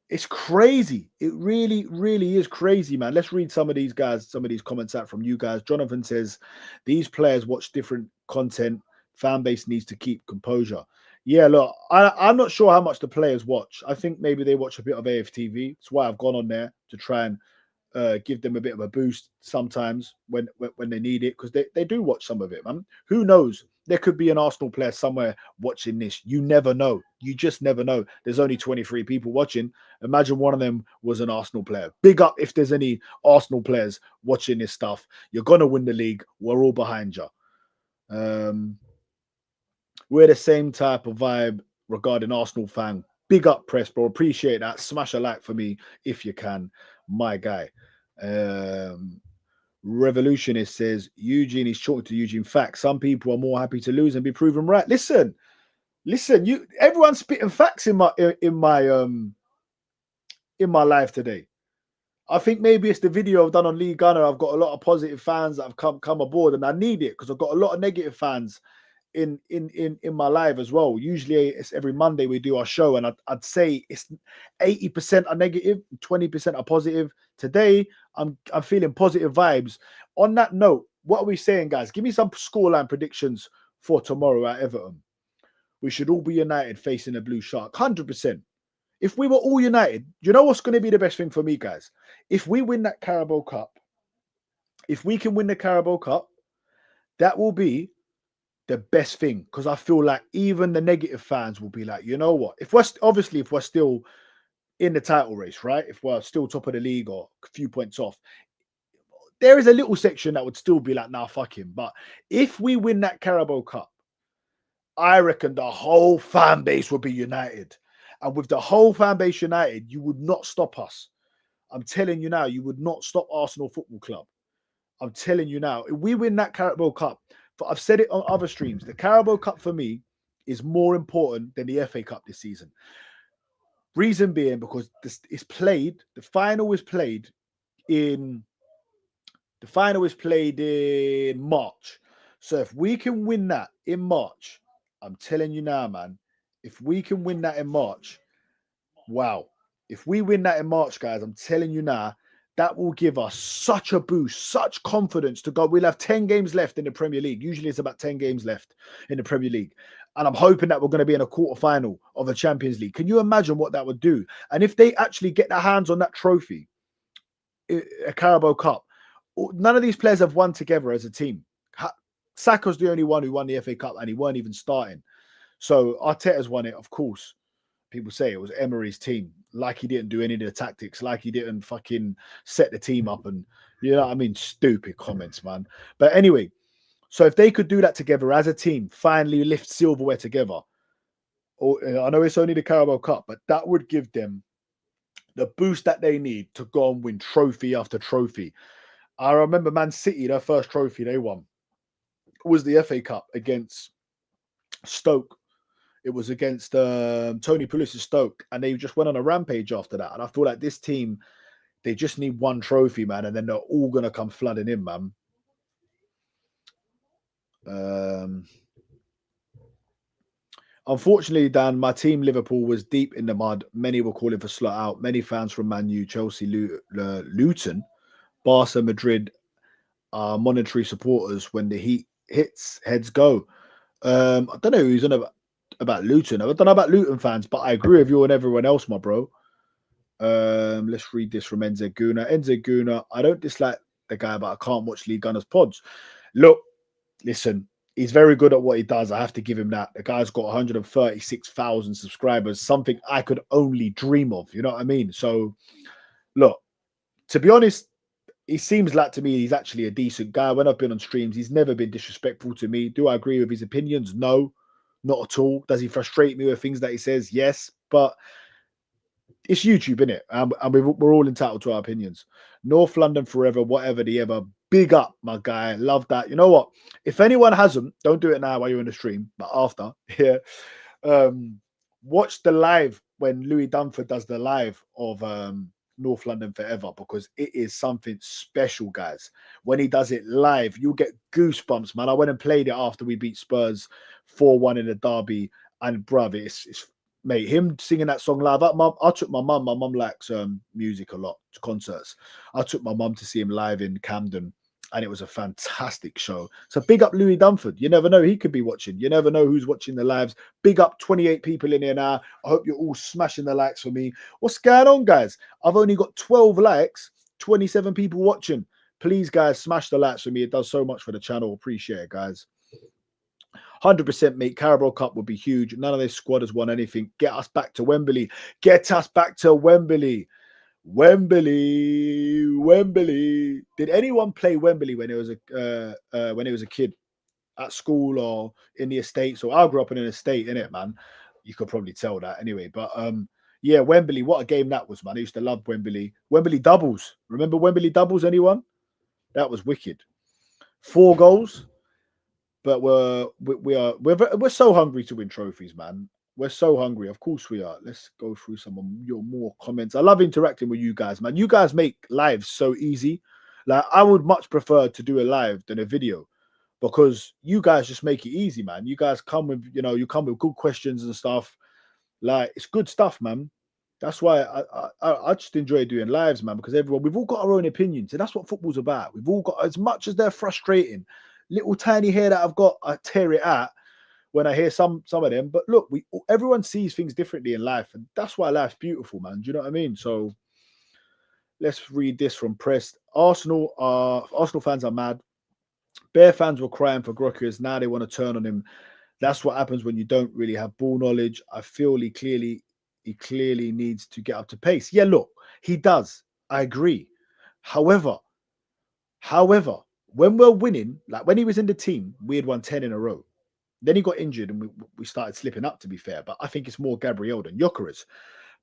Speaker 1: it's crazy. It really, really is crazy, man. Let's read some of these guys, some of these comments out from you guys. Jonathan says, these players watch different content. Fan base needs to keep composure. Yeah, look, I'm not sure how much the players watch. I think maybe they watch a bit of AFTV. That's why I've gone on there to try and give them a bit of a boost sometimes when they need it, because they do watch some of it, man. Who knows? There could be an Arsenal player somewhere watching this. You never know. You just never know. There's only 23 people watching. Imagine one of them was an Arsenal player. Big up if there's any Arsenal players watching this stuff. You're going to win the league. We're all behind you. We're the same type of vibe regarding Arsenal fan. Big up, press, bro. Appreciate that. Smash a like for me if you can, my guy. Revolutionist says Eugene is talking to Eugene. Facts. Some people are more happy to lose and be proven right. Listen. You. Everyone's spitting facts in my life today. I think maybe it's the video I've done on Lee Gunner. I've got a lot of positive fans that have come aboard, and I need it because I've got a lot of negative fans in my live as well. Usually it's every Monday we do our show, and I'd say it's 80% are negative, 20% are positive. Today I'm feeling positive vibes. On that note, what are we saying, guys? Give me some scoreline predictions for tomorrow at Everton. We should all be united facing a blue shark. 100%. If we were all united, you know what's going to be the best thing for me, guys? If we win that Carabao Cup, if we can win the Carabao Cup, that will be the best thing, because I feel like even the negative fans will be like, you know what? If we're still in the title race, right? If we're still top of the league or a few points off, there is a little section that would still be like, nah, fuck him. But if we win that Carabao Cup, I reckon the whole fan base will be united. And with the whole fan base united, you would not stop us. I'm telling you now, you would not stop Arsenal Football Club. I'm telling you now, if we win that Carabao Cup, I've said it on other streams, the Carabao Cup for me is more important than the FA Cup this season. Reason being because the final is played in March. So if we can win that in March, I'm telling you now, man, if we can win that in March, wow. If we win that in March, guys, I'm telling you now, that will give us such a boost, such confidence to go. We'll have 10 games left in the Premier League. Usually it's about 10 games left in the Premier League. And I'm hoping that we're going to be in a quarterfinal of the Champions League. Can you imagine what that would do? And if they actually get their hands on that trophy, a Carabao Cup, none of these players have won together as a team. Saka's the only one who won the FA Cup, and he weren't even starting. So Arteta's won it, of course. People say it was Emery's team, like he didn't do any of the tactics, like he didn't fucking set the team up, and you know what I mean? Stupid comments, man. But anyway, so if they could do that together as a team, finally lift silverware together, or I know it's only the Carabao Cup, but that would give them the boost that they need to go and win trophy after trophy. I remember Man City, their first trophy they won was the FA Cup against Stoke. It was against Tony Pulis' Stoke, and they just went on a rampage after that. And I feel like this team, they just need one trophy, man, and then they're all going to come flooding in, man. Unfortunately, Dan, my team Liverpool was deep in the mud. Many were calling for slot out. Many fans from Man U, Chelsea, Luton, Barca, Madrid are monetary supporters when the heat hits, heads go. I don't know who's on about Luton. I don't know about Luton fans, but I agree with you and everyone else, my bro. Let's read this from Enze Guna. Enze Guna, I don't dislike the guy, but I can't watch Lee Gunner's pods. Look, listen, he's very good at what he does. I have to give him that. The guy's got 136,000 subscribers, something I could only dream of. You know what I mean? So, look, to be honest, he seems like to me he's actually a decent guy. When I've been on streams, he's never been disrespectful to me. Do I agree with his opinions? No, not at all. Does he frustrate me with things that he says? Yes, but it's YouTube, innit? And we're all entitled to our opinions. North London forever, whatever the ever. Big up, my guy. Love that. You know what? If anyone hasn't, don't do it now while you're in the stream, but after, yeah. Watch the live when Louis Dunford does the live of North London Forever, because it is something special, guys. When he does it live, you'll get goosebumps, man. I went and played it after we beat Spurs 4-1 in the derby, and bruv, it's mate, him singing that song live. I took my mum. My mum likes music a lot, concerts. I took my mum to see him live in Camden, and it was a fantastic show. So big up Louis Dunford. You never know, he could be watching. You never know who's watching the lives. Big up 28 people in here now. I hope you're all smashing the likes for me. What's going on, guys? I've only got 12 likes, 27 people watching. Please, guys, smash the likes for me. It does so much for the channel. Appreciate it, guys. 100%, mate. Carabao Cup would be huge. None of this squad has won anything. Get us back to Wembley. Get us back to Wembley. Wembley. Did anyone play Wembley when it was a kid at school or in the estates? So I grew up in an estate, innit, man. You could probably tell that anyway. But yeah, Wembley. What a game that was, man. I used to love Wembley. Wembley doubles. Remember Wembley doubles? Anyone? That was wicked. 4 goals. But we're so hungry to win trophies, man. We're so hungry. Of course we are. Let's go through some of your more comments. I love interacting with you guys, man. You guys make lives so easy. Like, I would much prefer to do a live than a video, because you guys just make it easy, man. You guys come with, you come with good questions and stuff. Like, it's good stuff, man. That's why I just enjoy doing lives, man, because we've all got our own opinions. And that's what football's about. We've all got, as much as they're frustrating, little tiny hair that I've got, I tear it out when I hear some of them. But look, everyone sees things differently in life, and that's why life's beautiful, man. Do you know what I mean? So let's read this from Press. Arsenal fans are mad. Bear fans were crying for Grockers. Now they want to turn on him. That's what happens when you don't really have ball knowledge. I feel he clearly needs to get up to pace. Yeah, look, he does. I agree. However, when we're winning, like when he was in the team, we had won 10 in a row. Then he got injured and we started slipping up, to be fair. But I think it's more Gabriel than Gyökeres.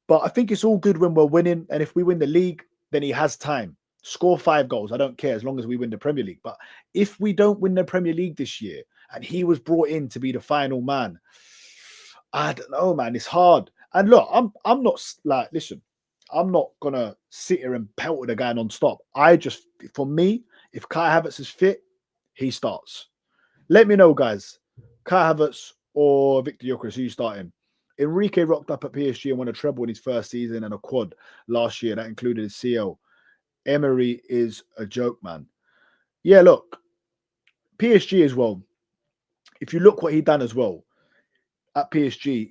Speaker 1: But I think it's all good when we're winning. And if we win the league, then he has time. Score 5 goals. I don't care, as long as we win the Premier League. But if we don't win the Premier League this year and he was brought in to be the final man, I don't know, man. It's hard. And look, I'm not like, listen, I'm not gonna sit here and pelt at the guy non-stop. For me, if Kai Havertz is fit, he starts. Let me know, guys. Kai Havertz or Victor Gyökeres, who you starting? Enrique rocked up at PSG and won a treble in his first season and a quad last year. That included his CL. Emery is a joke, man. Yeah, look, PSG as well. If you look what he done as well at PSG,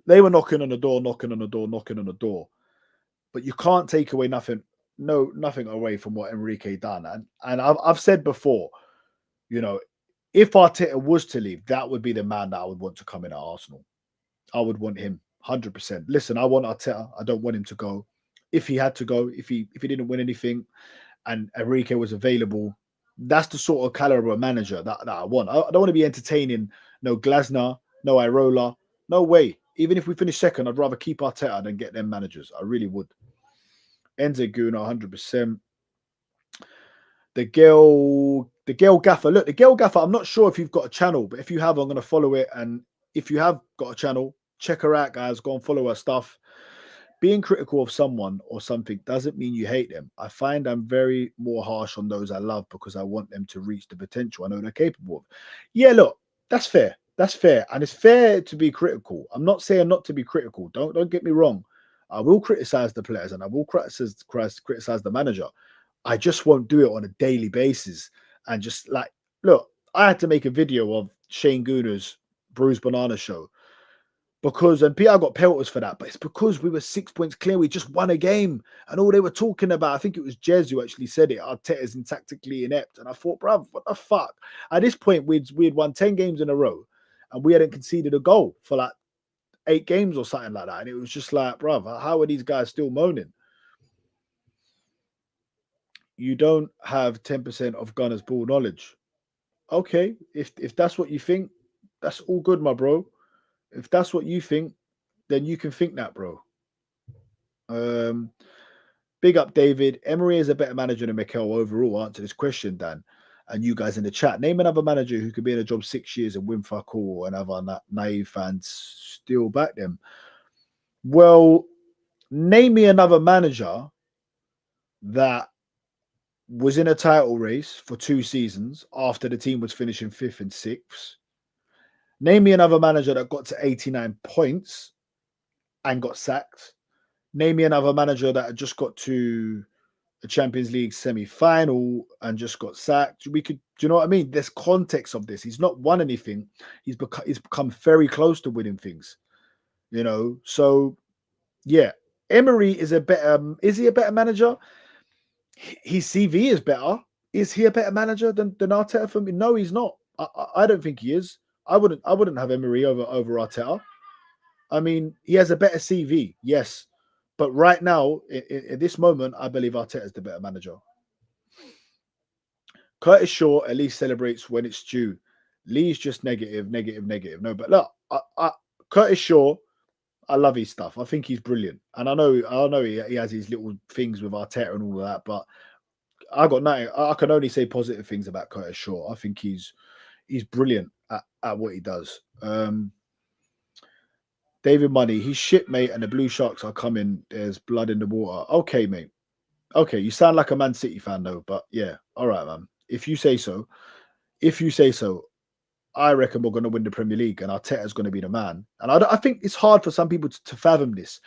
Speaker 1: they were knocking on the door. But you can't take away nothing away from what Enrique done. And I've said before, if Arteta was to leave, that would be the man that I would want to come in at Arsenal. I would want him 100%. Listen, I want Arteta. I don't want him to go. If he had to go, if he didn't win anything, and Enrique was available, that's the sort of caliber of manager that I want. I don't want to be entertaining no Glasner, no Irola. No way. Even if we finish second, I'd rather keep Arteta than get them managers. I really would. Enze Guna, 100%. The girl Gaffer. Look, the girl Gaffer, I'm not sure if you've got a channel, but if you have, I'm going to follow it. And if you have got a channel, check her out, guys. Go and follow her stuff. Being critical of someone or something doesn't mean you hate them. I find I'm very more harsh on those I love because I want them to reach the potential I know they're capable of. Yeah, look, that's fair. That's fair, and it's fair to be critical. I'm not saying not to be critical. Don't get me wrong. I will criticize the players and I will criticize the manager. I just won't do it on a daily basis. And just like, look, I had to make a video of Shane Gooner's Bruised Banana show because, and PR got pelters for that, but it's because we were 6 points clear. We just won a game, and all they were talking about, I think it was Jez who actually said it. Arteta's in tactically inept, and I thought, bruv, what the fuck? At this point, we'd won 10 games in a row, and we hadn't conceded a goal for like 8 games or something like that, and it was just like, bruv, how are these guys still moaning? You don't have 10% of Gunner's ball knowledge. Okay, if that's what you think, that's all good, my bro. If that's what you think, then you can think that, bro. Big up, David. Emery is a better manager than Mikel overall. Answer this question, Dan. And you guys in the chat, name another manager who could be in a job 6 years and win fuck all, and other naive fans still back them. Well, name me another manager that was in a title race for 2 seasons after the team was finishing 5th and 6th. Name me another manager that got to 89 points and got sacked. Name me another manager that had just got to a Champions League semi-final and just got sacked. We could, do you know what I mean? There's context of this. He's not won anything. He's become very close to winning things. You know, so yeah, Emery is a better. Is he a better manager? His CV is better. Is he a better manager than Arteta? For me, no, he's not. I don't think he is. I wouldn't have Emery over Arteta. I mean, he has a better CV, yes, but right now, at this moment, I believe Arteta is the better manager. Curtis Shaw at least celebrates when it's due. Lee's just negative. No, but look, Curtis Shaw, I love his stuff. I think he's brilliant, and I know he has his little things with Arteta and all of that, but I got nothing. I can only say positive things about Curtis Shaw. I think he's brilliant at what he does. David Money, he's shit, mate, and the Blue Sharks are coming. There's blood in the water. Okay, mate. Okay, you sound like a Man City fan, though. But yeah, all right, man. If you say so, I reckon we're going to win the Premier League, and Arteta's going to be the man. And I think it's hard for some people to fathom this,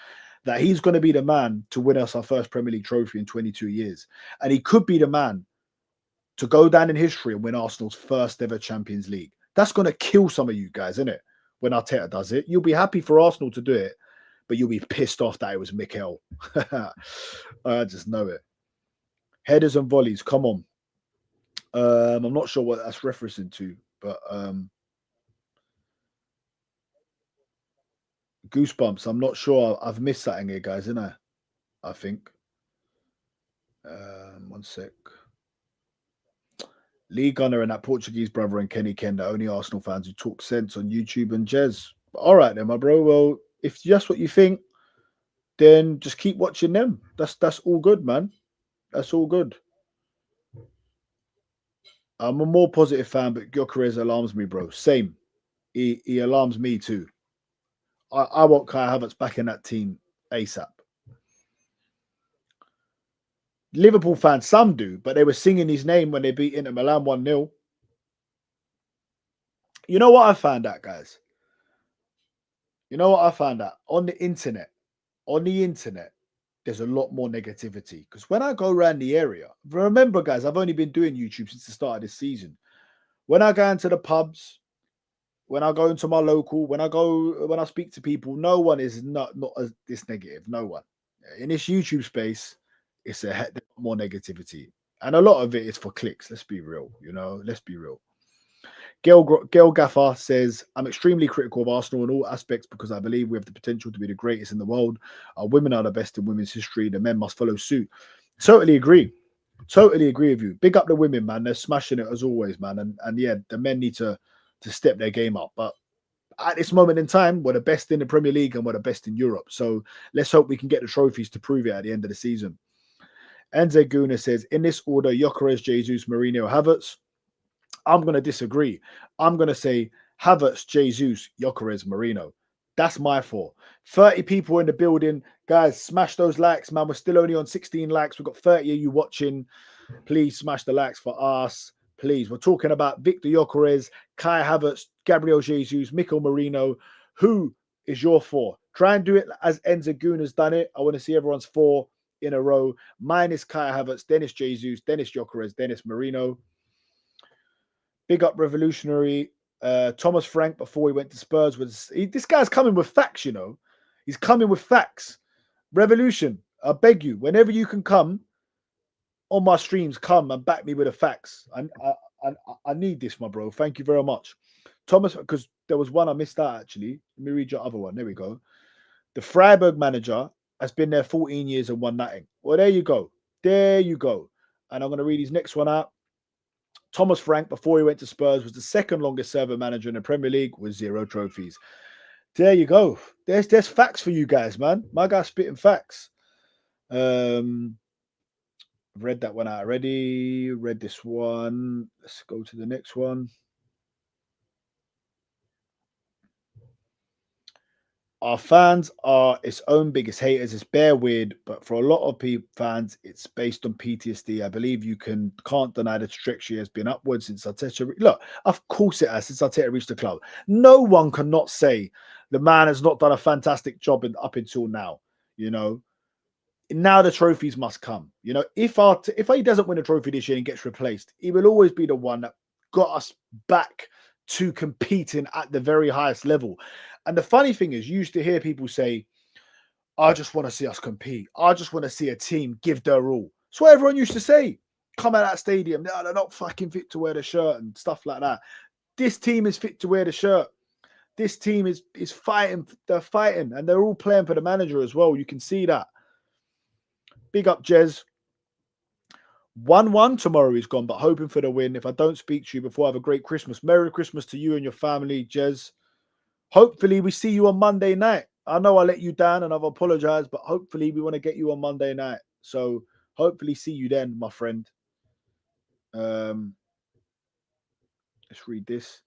Speaker 1: that he's going to be the man to win us our first Premier League trophy in 22 years, and he could be the man to go down in history and win Arsenal's first ever Champions League. That's going to kill some of you guys, isn't it? When Arteta does it, you'll be happy for Arsenal to do it, but you'll be pissed off that it was Mikel. I just know it. Headers and volleys, come on. I'm not sure what that's referencing to, but Goosebumps. I'm not sure. I've missed that in here, guys, isn't I think. One sec. Lee Gunner and that Portuguese brother and Kenny Ken, the only Arsenal fans who talk sense on YouTube and Jez. All right then, my bro. Well, if that's what you think, then just keep watching them. That's all good, man. That's all good. I'm a more positive fan, but Gyökeres alarms me, bro. Same. He alarms me too. I want Kai Havertz back in that team ASAP. Liverpool fans, some do, but they were singing his name when they beat Inter Milan 1-0. You know what I found out, guys? You know what I found out? On the internet, there's a lot more negativity. Because when I go around the area, remember, guys, I've only been doing YouTube since the start of this season. When I go into the pubs, when I go into my local, when I speak to people, no one is not as this negative. No one. In this YouTube space, it's more negativity. And a lot of it is for clicks. Let's be real, let's be real. Gail Gaffer says, I'm extremely critical of Arsenal in all aspects because I believe we have the potential to be the greatest in the world. Our women are the best in women's history. The men must follow suit. Totally agree. Totally agree with you. Big up the women, man. They're smashing it as always, man. And yeah, the men need to step their game up. But at this moment in time, we're the best in the Premier League and we're the best in Europe. So let's hope we can get the trophies to prove it at the end of the season. Enze Guna says, in this order, Gyökeres, Jesus, Mourinho, Havertz. I'm going to disagree. I'm going to say Havertz, Jesus, Gyökeres, Mourinho. That's my 4. 30 people in the building. Guys, smash those likes, man. We're still only on 16 likes. We've got 30 of you watching. Please smash the likes for us. Please. We're talking about Victor Gyökeres, Kai Havertz. Gabriel Jesus, Mikel Merino. Who is your 4? Try and do it as Enzo Goon has done it. I want to see everyone's 4 in a row. Mine is Kai Havertz, Dennis Jesus, Dennis Gyökeres, Dennis Merino. Big up Revolutionary. Thomas Frank, before he went to Spurs, this guy's coming with facts, you know. He's coming with facts. Revolution, I beg you, whenever you can come on my streams, come and back me with the facts. I need this, my bro. Thank you very much. Thomas, because there was one I missed out, actually. Let me read your other one. There we go. The Freiburg manager has been there 14 years and won nothing. Well, there you go. There you go. And I'm going to read his next one out. Thomas Frank, before he went to Spurs, was the second longest serving manager in the Premier League with 0 trophies. There you go. There's facts for you guys, man. My guy's spitting facts. I've read that one out already. Read this one. Let's go to the next one. Our fans are its own biggest haters. It's bare weird, but for a lot of fans, it's based on PTSD. I believe you can't deny the trajectory has been upwards since Arteta. Look, of course it has since Arteta reached the club. No one cannot say the man has not done a fantastic job up until now. You know, now the trophies must come. You know, if he doesn't win a trophy this year and gets replaced, he will always be the one that got us back to competing at the very highest level. And the funny thing is, you used to hear people say, I just want to see us compete. I just want to see a team give their all. That's what everyone used to say. Come out of that stadium. No, they're not fucking fit to wear the shirt and stuff like that. This team is fit to wear the shirt. This team is fighting. They're fighting. And they're all playing for the manager as well. You can see that. Big up, Jez. 1-1 tomorrow is gone, but hoping for the win. If I don't speak to you before, have a great Christmas. Merry Christmas to you and your family, Jez. Hopefully, we see you on Monday night. I know I let you down and I've apologized, but hopefully we want to get you on Monday night. So hopefully see you then, my friend. Let's read this.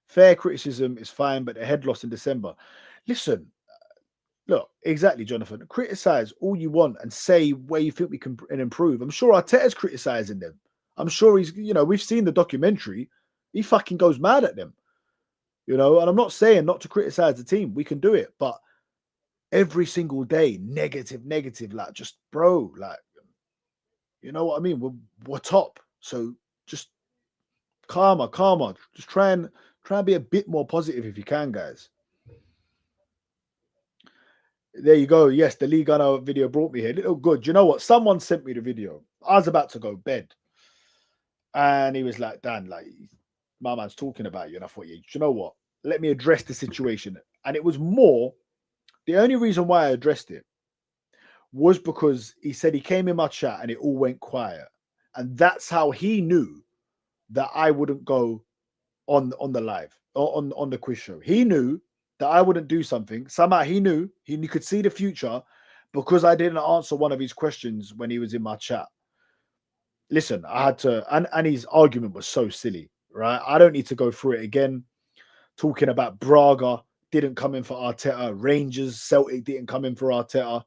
Speaker 1: Fair criticism is fine, but the head loss in December. Listen, look, exactly, Jonathan. Criticize all you want and say where you think we can improve. I'm sure Arteta's criticizing them. I'm sure he's, we've seen the documentary. He fucking goes mad at them. And I'm not saying not to criticize the team. We can do it, but every single day, negative, like just, bro, like, you know what I mean? We're top. So just calmer. Just try and be a bit more positive if you can, guys. There you go. Yes, the Lee Gunner video brought me here. Little good. You know what? Someone sent me the video. I was about to go to bed. And he was like, Dan, like, my man's talking about you. And I thought, yeah, you know what? Let me address the situation. And it was more, the only reason why I addressed it was because he said he came in my chat and it all went quiet. And that's how he knew that I wouldn't go on the live, or on the quiz show. He knew that I wouldn't do something. Somehow he knew, he could see the future because I didn't answer one of his questions when he was in my chat. Listen, I had to, and his argument was so silly, right? I don't need to go through it again. Talking about Braga didn't come in for Arteta, Rangers, Celtic didn't come in for Arteta.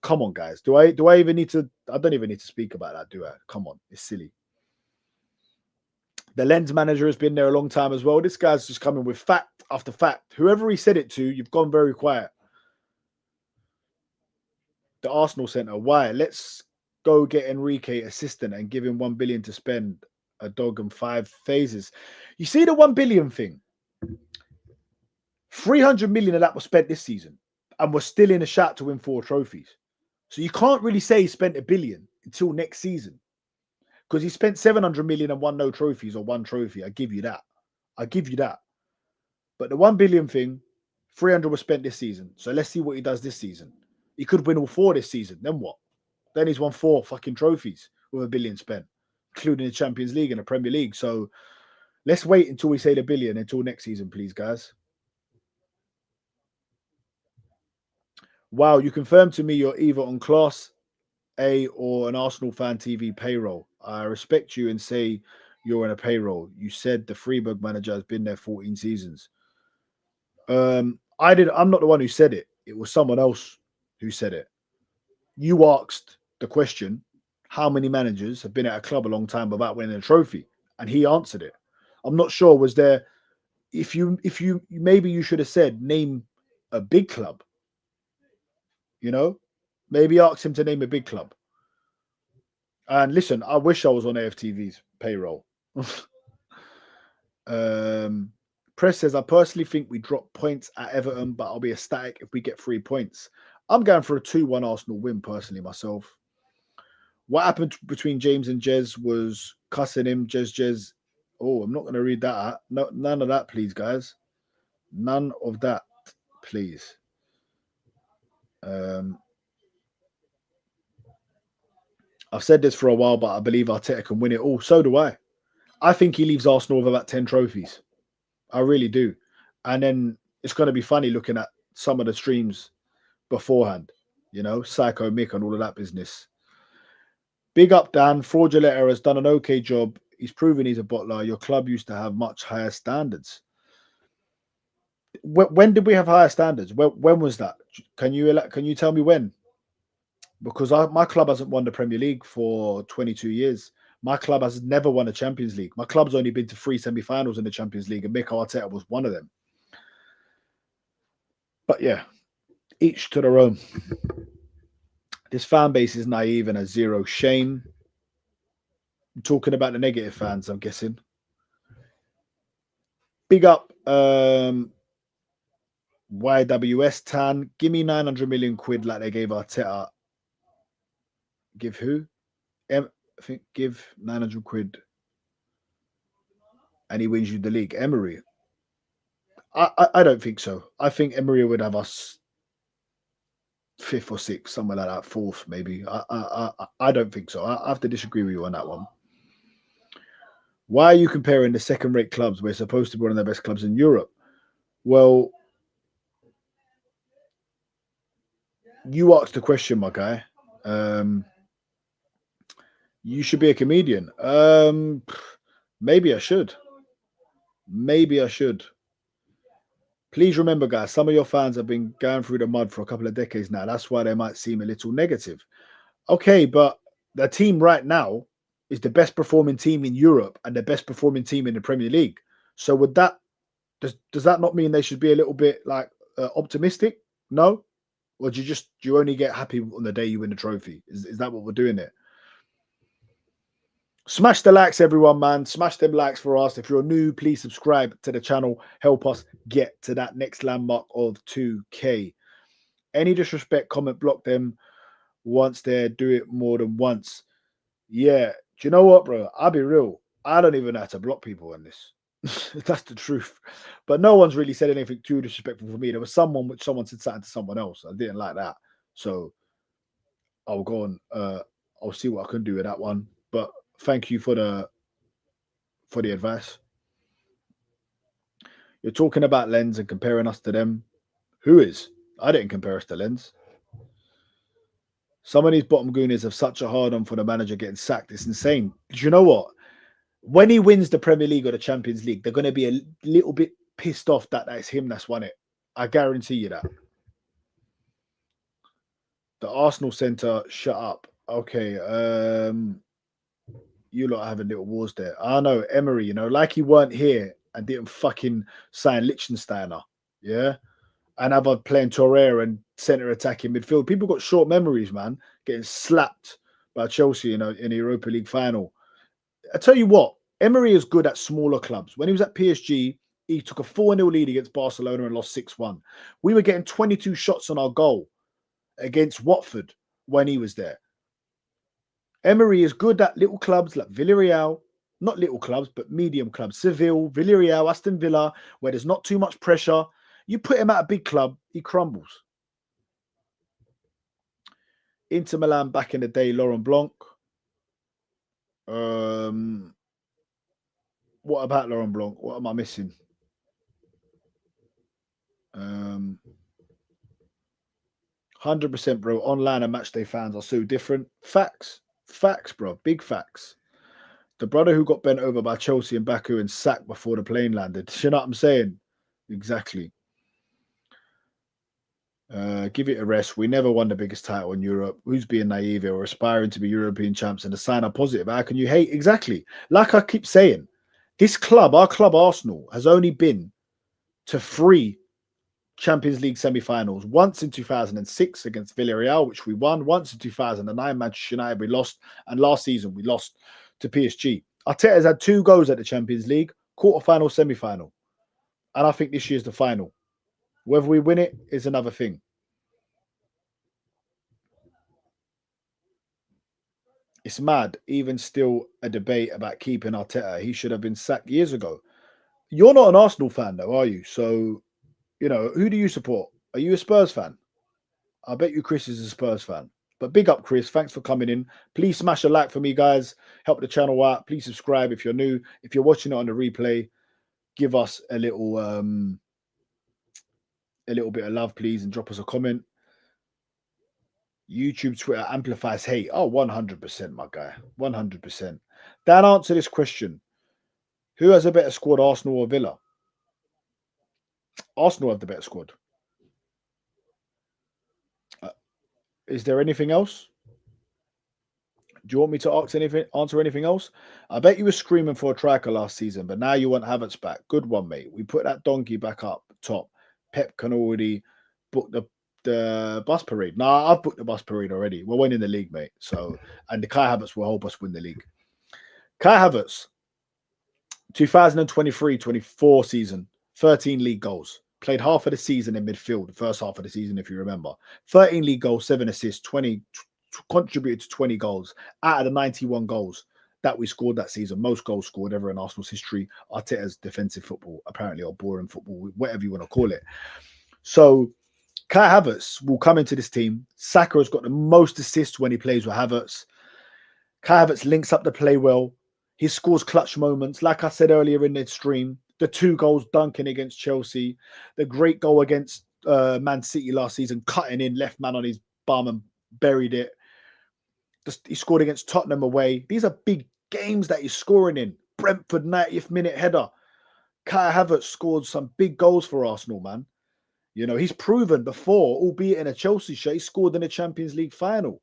Speaker 1: Come on, guys. Do I even need to? I don't even need to speak about that, do I? Come on, it's silly. The Lens manager has been there a long time as well. This guy's just coming with fact after fact. Whoever he said it to, you've gone very quiet. The Arsenal centre. Why? Let's go get Enrique assistant and give him 1 billion to spend. A dog and 5 phases. You see the 1 billion thing? 300 million of that was spent this season and we're still in a shot to win 4 trophies. So you can't really say he spent 1 billion until next season because he spent 700 million and won no trophies or 1 trophy. I give you that. But the 1 billion thing, 300 was spent this season. So let's see what he does this season. He could win all 4 this season. Then what? Then he's won 4 fucking trophies with 1 billion spent, including the Champions League and the Premier League. So let's wait until we say the billion until next season, please, guys. Wow, you confirmed to me you're either on Class A or an Arsenal Fan TV payroll. I respect you and say you're on a payroll. You said the Freiburg manager has been there 14 seasons. I'm not the one who said it. It was someone else who said it. You asked the question, how many managers have been at a club a long time without winning a trophy? And he answered it. I'm not sure, was there if you maybe you should have said name a big club. You know, maybe ask him to name a big club. And listen, I wish I was on AFTV's payroll. Press says, I personally think we drop points at Everton, but I'll be ecstatic if we get 3 points. I'm going for a 2-1 Arsenal win personally myself. What happened between James and Jez was cussing him, Jez. Oh, I'm not going to read that out. No, none of that, please, guys. None of that, please. I've said this for a while, but I believe Arteta can win it all. So do I. I think he leaves Arsenal with about 10 trophies. I really do. And then it's going to be funny looking at some of the streams beforehand, you know, Psycho Mick and all of that business. Big up, Dan. Fraudulent has done an okay job. He's proven he's a bottler. Your club used to have much higher standards. When did we have higher standards? When was that? Can you tell me when? Because my club hasn't won the Premier League for 22 years. My club has never won a Champions League. My club's only been to 3 semi-finals in the Champions League, and Mikel Arteta was one of them. But yeah, each to their own. This fan base is naive and has zero shame. I'm talking about the negative fans, I'm guessing. Big up YWS Tan. Give me 900 million quid like they gave Arteta. Give who? I think give 900 quid and he wins you the league. Emery. I don't think so. I think Emery would have us 5th or 6th, somewhere like that, 4th maybe. I don't think so. I have to disagree with you on that one. Why are you comparing the second-rate clubs? We're supposed to be one of the best clubs in Europe. Well, you asked the question, my guy. You should be a comedian. Maybe I should. Please remember, guys, some of your fans have been going through the mud for a couple of decades now. That's why they might seem a little negative. Okay, but the team right now is the best performing team in Europe and the best performing team in the Premier League. So would that does that not mean they should be a little bit like optimistic? No? Or do you only get happy on the day you win the trophy? Is that what we're doing there? Smash the likes, everyone, man. Smash them likes for us. If you're new, please subscribe to the channel. Help us get to that next landmark of 2K. Any disrespect, comment, block them. Once there, do it more than once. Yeah. Do you know what, bro? I'll be real. I don't even have to block people in this. That's the truth. But no one's really said anything too disrespectful for me. There was someone said something to someone else. I didn't like that. So I'll go on. I'll see what I can do with that one. But thank you for the advice. You're talking about Lens and comparing us to them. Who is? I didn't compare us to Lens. Some of these bottom goonies have such a hard on for the manager getting sacked. It's insane. Do you know what? When he wins the Premier League or the Champions League, they're going to be a little bit pissed off that it's him that's won it. I guarantee you that. The Arsenal centre, shut up. Okay. You lot are having little wars there. I know, Emery, you know, like he weren't here and didn't fucking sign Lichtsteiner. Yeah. And have playing Torreira and centre attacking midfield. People got short memories, man, getting slapped by Chelsea in a Europa League final. I tell you what, Emery is good at smaller clubs. When he was at PSG, he took a 4-0 lead against Barcelona and lost 6-1. We were getting 22 shots on our goal against Watford when he was there. Emery is good at little clubs like Villarreal, not little clubs, but medium clubs. Seville, Villarreal, Aston Villa, where there's not too much pressure. You put him at a big club, he crumbles. Inter Milan back in the day, Laurent Blanc. What about Laurent Blanc? What am I missing? 100%, bro. Online and matchday fans are so different. Facts, bro. Big facts. The brother who got bent over by Chelsea and Baku and sacked before the plane landed. You know what I'm saying? Exactly. Give it a rest. We never won the biggest title in Europe. Who's being naive or aspiring to be European champs and the sign are positive? How can you hate? Exactly. Like I keep saying, this club, our club Arsenal, has only been to 3 Champions League semi-finals. Once in 2006 against Villarreal, which we won. Once in 2009, Manchester United, we lost. And last season, we lost to PSG. Arteta's had 2 goals at the Champions League, quarter-final, semi-final. And I think this year's the final. Whether we win it is another thing. It's mad. Even still a debate about keeping Arteta. He should have been sacked years ago. You're not an Arsenal fan, though, are you? So, you know, who do you support? Are you a Spurs fan? I bet you Chris is a Spurs fan. But big up, Chris. Thanks for coming in. Please smash a like for me, guys. Help the channel out. Please subscribe if you're new. If you're watching it on the replay, give us a little bit of love, please, and drop us a comment. YouTube, Twitter amplifies hate. Oh, 100%, my guy. 100%. Dan, answer this question. Who has a better squad, Arsenal or Villa? Arsenal have the better squad. Is there anything else? Do you want me to answer anything else? I bet you were screaming for a striker last season, but now you want Havertz back. Good one, mate. We put that donkey back up top. Pep can already book the bus parade. Nah, I've booked the bus parade already. We're winning the league, mate. So, and the Kai Havertz will help us win the league. Kai Havertz, 2023-24 season, 13 league goals. Played half of the season in midfield, the first half of the season, if you remember. 13 league goals, 7 assists, 20 contributed to 20 goals out of the 91 goals that we scored that season. Most goals scored ever in Arsenal's history. Arteta's defensive football, apparently, or boring football, whatever you want to call it. So Kai Havertz will come into this team. Saka has got the most assists when he plays with Havertz. Kai Havertz links up the play well. He scores clutch moments. Like I said earlier in the stream, the 2 goals dunking against Chelsea, the great goal against Man City last season, cutting in, left man on his bum and buried it. He scored against Tottenham away. These are big games that he's scoring in. Brentford 90th minute header. Kai Havertz scored some big goals for Arsenal, man. You know, he's proven before, albeit in a Chelsea shirt, he scored in a Champions League final.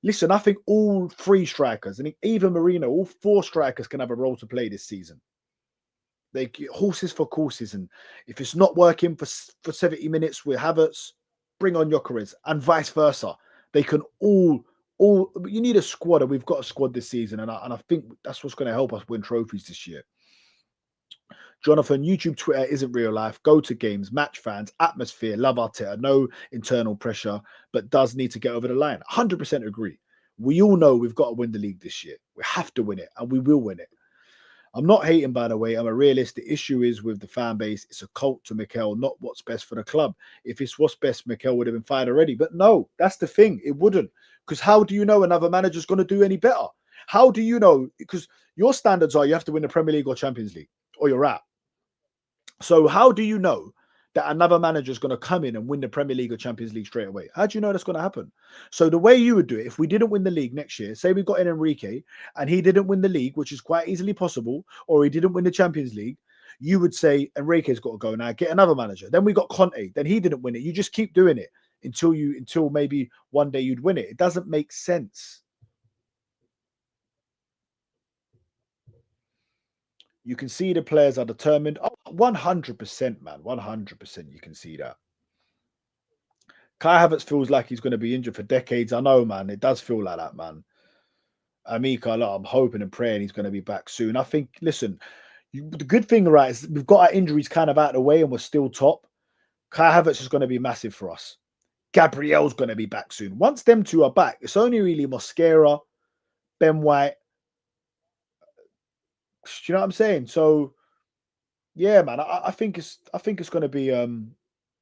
Speaker 1: Listen, I think all 3 strikers, and even Marino, all 4 strikers can have a role to play this season. They get horses for courses, and if it's not working for 70 minutes with Havertz, bring on Gyökeres, and vice versa. They can all. You need a squad, and we've got a squad this season, and I think that's what's going to help us win trophies this year. Jonathan, YouTube, Twitter isn't real life. Go to games, match fans, atmosphere, love Arteta, no internal pressure, but does need to get over the line. 100% agree. We all know we've got to win the league this year. We have to win it, and we will win it. I'm not hating, by the way. I'm a realist. The issue is with the fan base, it's a cult to Mikel, not what's best for the club. If it's what's best, Mikel would have been fired already. But no, that's the thing. It wouldn't. Because how do you know another manager's going to do any better? How do you know? Because your standards are you have to win the Premier League or Champions League, or you're out. So how do you know that another manager is going to come in and win the Premier League or Champions League straight away? How do you know that's going to happen? So the way you would do it, if we didn't win the league next year, say we got in Enrique and he didn't win the league, which is quite easily possible, or he didn't win the Champions League, you would say Enrique's got to go now, get another manager. Then we got Conte, then he didn't win it. You just keep doing it until maybe one day you'd win it. It doesn't make sense. You can see the players are determined. Oh, 100%, man. 100%. You can see that. Kai Havertz feels like he's going to be injured for decades. I know, man. It does feel like that, man. Amika, I'm hoping and praying he's going to be back soon. I think, listen, the good thing, right, is we've got our injuries kind of out of the way and we're still top. Kai Havertz is going to be massive for us. Gabriel's going to be back soon. Once them 2 are back, it's only really Mosquera, Ben White. Do you know what I'm saying? So, yeah, man, I think it's going to be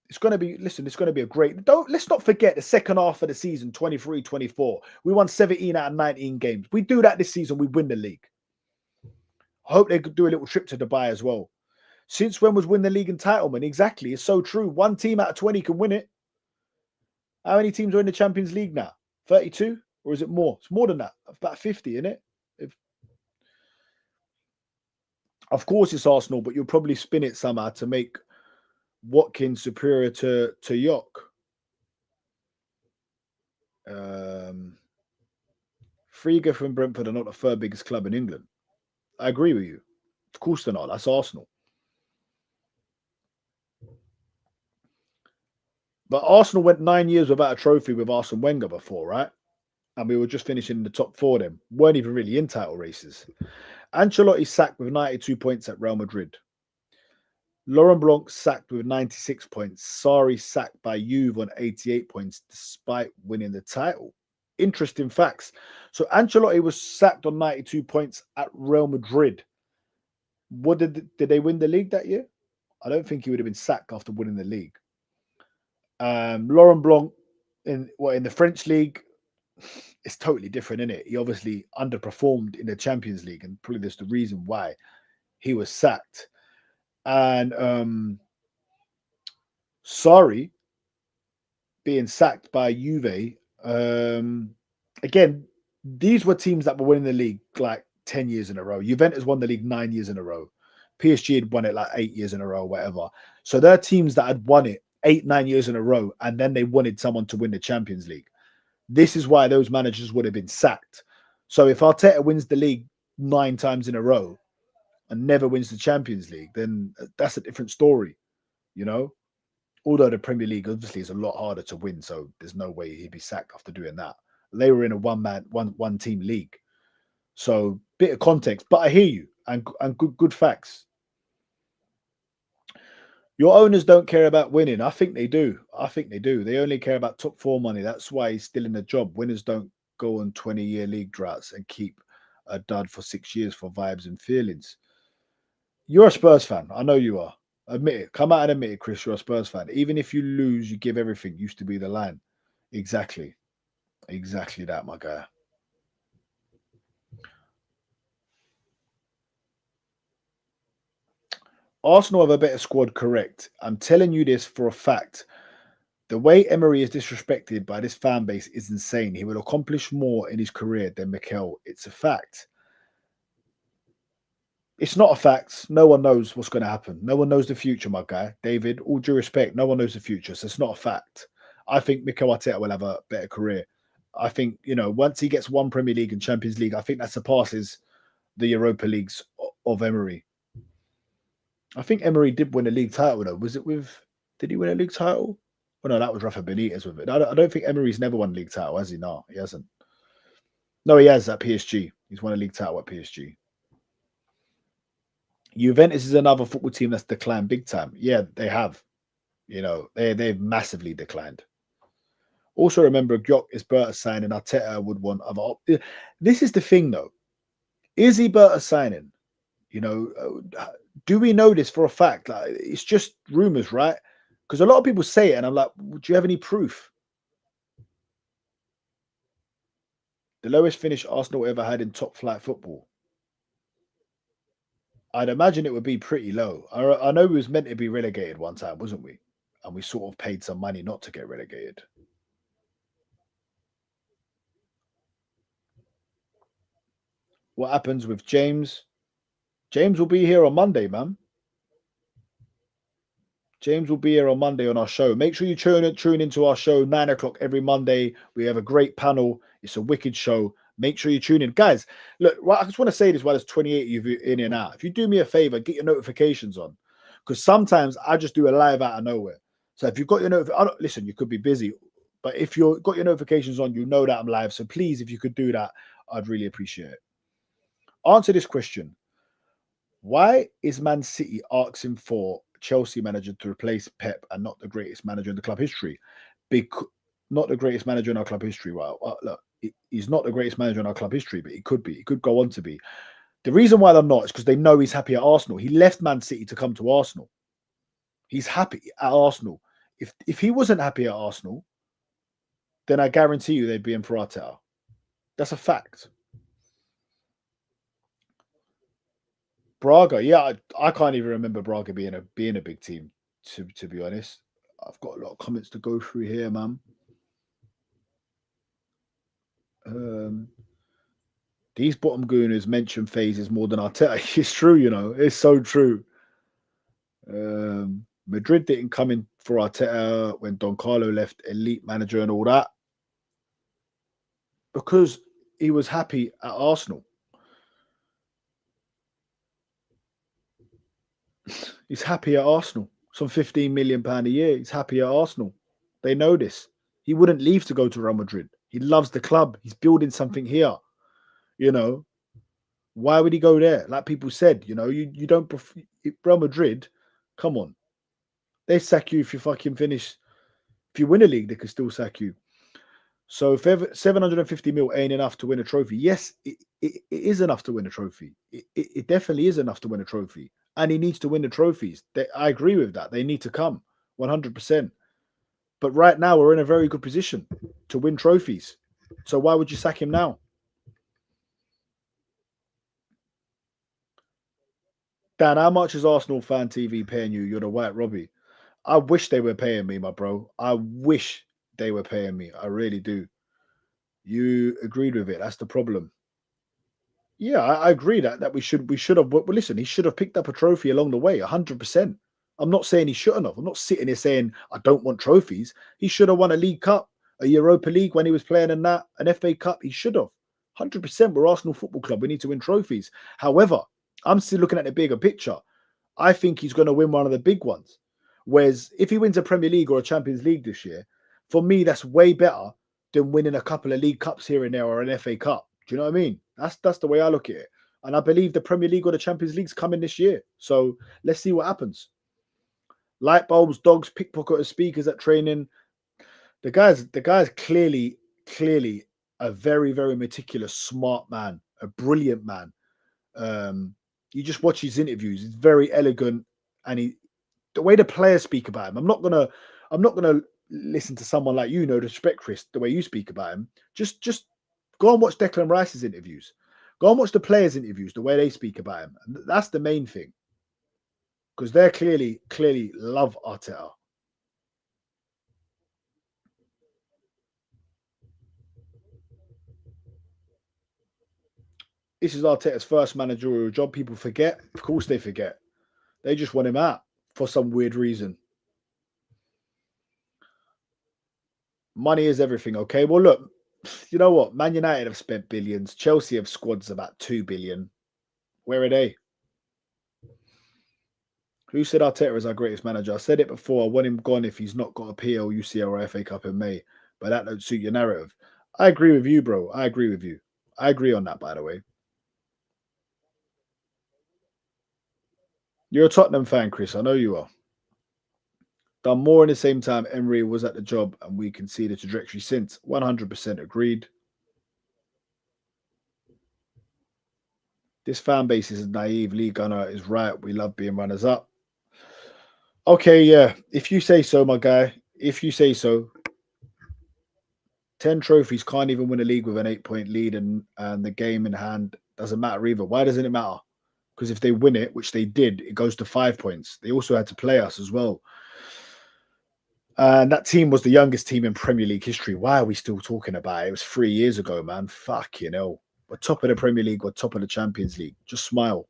Speaker 1: it's going to be a great. Let's not forget the second half of the season, 23-24. We won 17 out of 19 games. We do that this season, we win the league. I hope they could do a little trip to Dubai as well. Since when was win the league entitlement? Exactly, it's so true. 1 team out of 20 can win it. How many teams are in the Champions League now? 32? Or is it more? It's more than that. About 50, isn't it? Of course it's Arsenal, but you'll probably spin it somehow to make Watkins superior to York. Friga from Brentford are not the 3rd biggest club in England. I agree with you. Of course they're not. That's Arsenal. But Arsenal went 9 years without a trophy with Arsene Wenger before, right? And we were just finishing in the top four then. Weren't even really in title races. Ancelotti sacked with 92 points at Real Madrid. Laurent Blanc sacked with 96 points. Sarri sacked by Juve on 88 points despite winning the title. Interesting facts. So Ancelotti was sacked on 92 points at Real Madrid. What did they win the league that year? I don't think he would have been sacked after winning the league. Laurent Blanc in the French league, it's totally different, isn't it? He obviously underperformed in the Champions League, and probably that's the reason why he was sacked. And Sarri being sacked by Juve. Again, these were teams that were winning the league like 10 years in a row. Juventus won the league 9 years in a row. PSG had won it like 8 years in a row, whatever. So there are teams that had won it 8, 9 years in a row, and then they wanted someone to win the Champions League. This is why those managers would have been sacked. So if Arteta wins the league 9 times in a row and never wins the Champions League, then that's a different story, you know? Although the Premier League obviously is a lot harder to win, so there's no way he'd be sacked after doing that. They were in a one team league. So bit of context, but I hear you and good facts. Your owners don't care about winning. I think they do. I think they do. They only care about top four money. That's why he's still in the job. Winners don't go on 20-year league droughts and keep a dud for 6 years for vibes and feelings. You're a Spurs fan. I know you are. Admit it. Come out and admit it, Chris. You're a Spurs fan. Even if you lose, you give everything. Used to be the line. Exactly. Exactly that, my guy. Arsenal have a better squad, correct. I'm telling you this for a fact. The way Emery is disrespected by this fan base is insane. He will accomplish more in his career than Mikel. It's a fact. It's not a fact. No one knows what's going to happen. No one knows the future, my guy. David, all due respect, no one knows the future. So it's not a fact. I think Mikel Arteta will have a better career. I think, once he gets one Premier League and Champions League, I think that surpasses the Europa Leagues of Emery. I think Emery did win a league title, though. Did he win a league title? Oh, no, that was Rafa Benitez with it. I don't think Emery's never won a league title, has he? No, he hasn't. No, he has at PSG. He's won a league title at PSG. Juventus is another football team that's declined big time. Yeah, they have. They've massively declined. Also, remember, Gyok is Berta signing. Arteta would want other. This is the thing, though. Is he Berta signing? Do we know this for a fact? Like, it's just rumors, right? Because a lot of people say it, and I'm like, do you have any proof? The lowest finish Arsenal ever had in top flight football. I'd imagine it would be pretty low. I know we was meant to be relegated one time, wasn't we? And we sort of paid some money not to get relegated. What happens with James? James will be here on Monday, man. James will be here on Monday on our show. Make sure you tune into our show 9 o'clock every Monday. We have a great panel. It's a wicked show. Make sure you tune in, guys. Look, I just want to say this while there's 28 of you in and out. If you do me a favor, get your notifications on, because sometimes I just do a live out of nowhere. So if you've got your listen, you could be busy, but if you've got your notifications on, you know that I'm live. So please, if you could do that, I'd really appreciate it. Answer this question. Why is Man City asking for Chelsea manager to replace Pep and not the greatest manager in the club history? Not the greatest manager in our club history. Well, look, he's not the greatest manager in our club history, but he could be. He could go on to be. The reason why they're not is because they know he's happy at Arsenal. He left Man City to come to Arsenal. He's happy at Arsenal. If he wasn't happy at Arsenal, then I guarantee you they'd be in for Arteta. That's a fact. Braga, yeah, I can't even remember Braga being a big team. To be honest, I've got a lot of comments to go through here, man. These bottom gooners mention phases more than Arteta. It's true, it's so true. Madrid didn't come in for Arteta when Don Carlo left, elite manager and all that, because he was happy at Arsenal. He's happy at Arsenal. Some £15 million a year. He's happy at Arsenal. They know this. He wouldn't leave to go to Real Madrid. He loves the club. He's building something here. You know, why would he go there? Like people said, you know, you don't Real Madrid. Come on, they sack you if you fucking finish. If you win a league, they could still sack you. So if ever 750 mil ain't enough to win a trophy, yes, it is enough to win a trophy. It definitely is enough to win a trophy. And he needs to win the trophies. I agree with that. They need to come 100%. But right now, we're in a very good position to win trophies. So why would you sack him now? Dan, how much is Arsenal Fan TV paying you? You're the White Robbie. I wish they were paying me, my bro. I wish they were paying me. I really do. You agreed with it. That's the problem. Yeah, I agree that we should have. Well, listen, he should have picked up a trophy along the way, 100%. I'm not saying he shouldn't have. I'm not sitting here saying I don't want trophies. He should have won a League Cup, a Europa League when he was playing in that, an FA Cup. He should have. 100%. We're Arsenal Football Club. We need to win trophies. However, I'm still looking at the bigger picture. I think he's going to win one of the big ones. Whereas if he wins a Premier League or a Champions League this year, for me, that's way better than winning a couple of League Cups here and there or an FA Cup. Do you know what I mean? That's the way I look at it. And I believe the Premier League or the Champions League's coming this year. So let's see what happens. Light bulbs, dogs, pickpocketers, speakers at training. The guy's clearly a very, very meticulous, smart man, a brilliant man. You just watch his interviews; he's very elegant, and the way the players speak about him. I'm not gonna listen to someone like you, no disrespect, Chris, the way you speak about him. Just go and watch Declan Rice's interviews. Go and watch the players' interviews, the way they speak about him. And that's the main thing, because they're clearly love Arteta. This is Arteta's first managerial job. People forget. Of course they forget. They just want him out for some weird reason. Money is everything, okay? Well, look, you know what? Man United have spent billions. Chelsea have squads about 2 billion. Where are they? Who said Arteta is our greatest manager? I said it before. I want him gone if he's not got a PL, UCL, or FA Cup in May. But that don't suit your narrative. I agree with you, bro. I agree with you. I agree on that, by the way. You're a Tottenham fan, Chris. I know you are. Done more in the same time Emery was at the job, and we can see the trajectory since. 100% agreed. This fan base is naive. Lee Gunner is right. We love being runners up. Okay, yeah. If you say so, my guy. If you say so. 10 trophies, can't even win a league with an 8-point lead, and the game in hand doesn't matter either. Why doesn't it matter? Because if they win it, which they did, it goes to 5 points. They also had to play us as well. And that team was the youngest team in Premier League history. Why are we still talking about it? It was 3 years ago, man. Fucking hell. We're top of the Premier League. We're top of the Champions League. Just smile.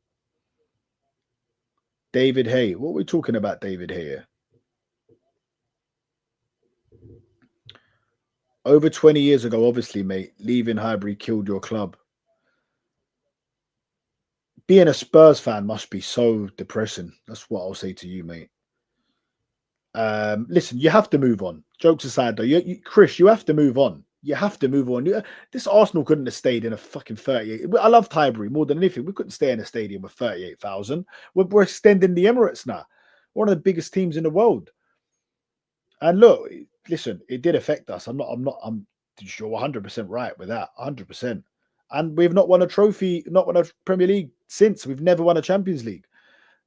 Speaker 1: David Hay. What are we talking about, David Hay here? Over 20 years ago, obviously, mate, leaving Highbury killed your club. Being a Spurs fan must be so depressing. That's what I'll say to you, mate. Listen, you have to move on. Jokes aside, though, Chris, you have to move on. You have to move on. This Arsenal couldn't have stayed in a fucking 38. I loved Highbury more than anything. We couldn't stay in a stadium with 38,000. We're extending the Emirates now. One of the biggest teams in the world. And look, listen, it did affect us. I'm sure 100% right with that. 100%. And we've not won a trophy, not won a Premier League since. We've never won a Champions League.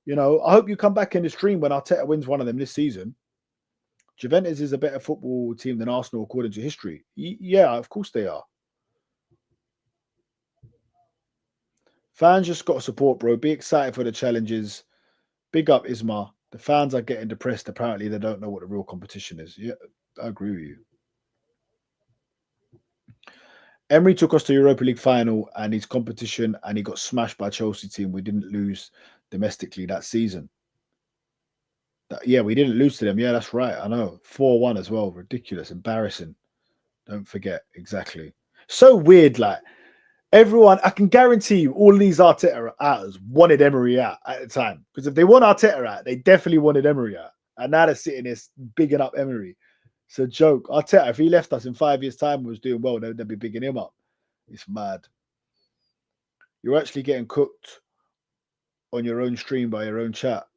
Speaker 1: You know, I hope you come back in the stream when Arteta wins one of them this season. Juventus is a better football team than Arsenal according to history. Yeah, of course they are. Fans just got to support, bro. Be excited for the challenges. Big up Isma. The fans are getting depressed. Apparently, they don't know what the real competition is. Yeah, I agree with you. Emery took us to Europa League final and his competition, and he got smashed by Chelsea team. We didn't lose domestically that season. Yeah, we didn't lose to them. Yeah, that's right. I know. 4-1 as well. Ridiculous. Embarrassing. Don't forget. Exactly. So weird, like everyone, I can guarantee you all these Arteta outers wanted Emery out at the time. Because if they want Arteta out, they definitely wanted Emery out. And now they're sitting there bigging up Emery. It's a joke. I'll tell you, if he left us in 5 years' time and was doing well, they'd be bigging him up. It's mad. You're actually getting cooked on your own stream by your own chat.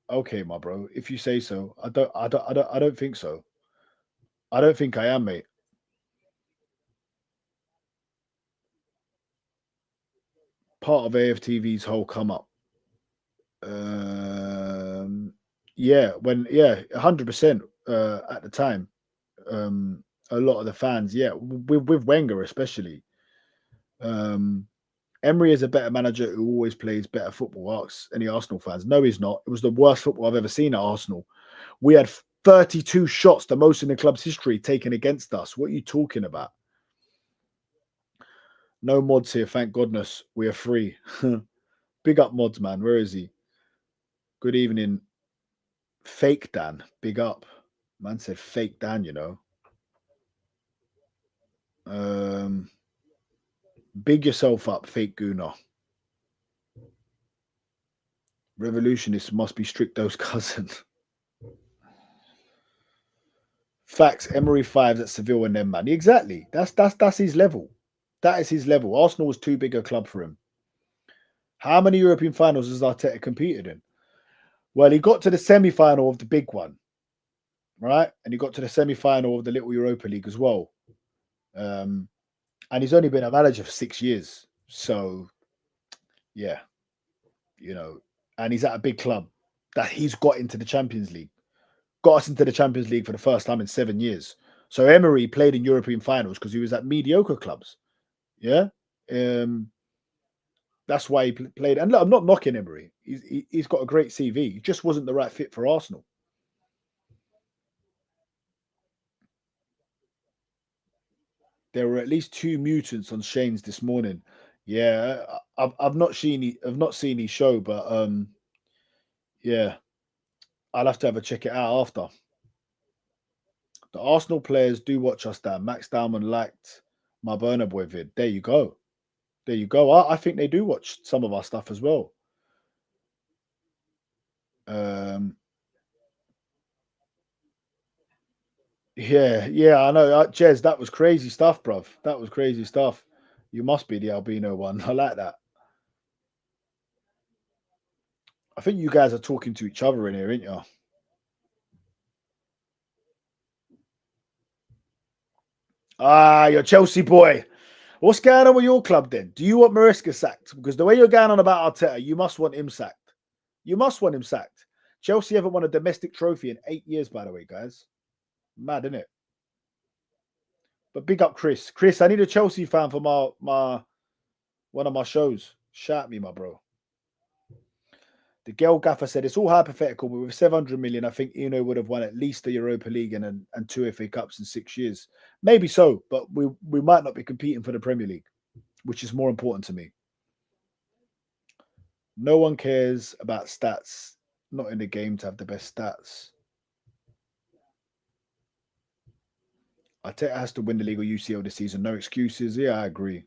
Speaker 1: Okay, my bro. If you say so, I don't think so. I don't think I am, mate. Part of AFTV's whole come up. Yeah, 100% at the time. A lot of the fans, yeah, with Wenger especially. Emery is a better manager who always plays better football. Asks any Arsenal fans. No, he's not. It was the worst football I've ever seen at Arsenal. We had 32 shots, the most in the club's history, taken against us. What are you talking about? No mods here, thank goodness. We are free. Big up mods, man. Where is he? Good evening. Fake Dan. Big up. Man said fake Dan, you know. Big yourself up, fake Gooner. Revolutionists must be Stricto's cousin. Facts. Emery fives at Seville and then man. Exactly. That's his level. That is his level. Arsenal was too big a club for him. How many European finals has Arteta competed in? Well, he got to the semi-final of the big one, right? And he got to the semi-final of the little Europa League as well. And he's only been a manager for 6 years. So, yeah, you know, and he's at a big club that he's got into the Champions League. Got us into the Champions League for the first time in 7 years. So Emery played in European finals because he was at mediocre clubs. Yeah. That's why he played. And look, I'm not knocking Emery. He's got a great CV. He just wasn't the right fit for Arsenal. There were at least 2 mutants on Shane's this morning. Yeah, I've not seen his show, but yeah, I'll have to have a check it out after. The Arsenal players do watch us, Dan. Max Dalman liked my Burner Boy vid. There you go. There you go. I think they do watch some of our stuff as well. Yeah, I know. Jez, that was crazy stuff, bruv. That was crazy stuff. You must be the albino one. I like that. I think you guys are talking to each other in here, ain't you? Ah, you're Chelsea boy. What's going on with your club then? Do you want Maresca sacked? Because the way you're going on about Arteta, you must want him sacked. You must want him sacked. Chelsea haven't won a domestic trophy in 8 years, by the way, guys. Mad, isn't it? But big up Chris. Chris, I need a Chelsea fan for my one of my shows. Shout me, my bro. The girl gaffer said it's all hypothetical, but with 700 million, I think Eno would have won at least the Europa League and 2 FA Cups in 6 years. Maybe so, but we might not be competing for the Premier League, which is more important to me. No one cares about stats. Not in the game to have the best stats. Arteta has to win the league or UCL this season. No excuses. Yeah, I agree.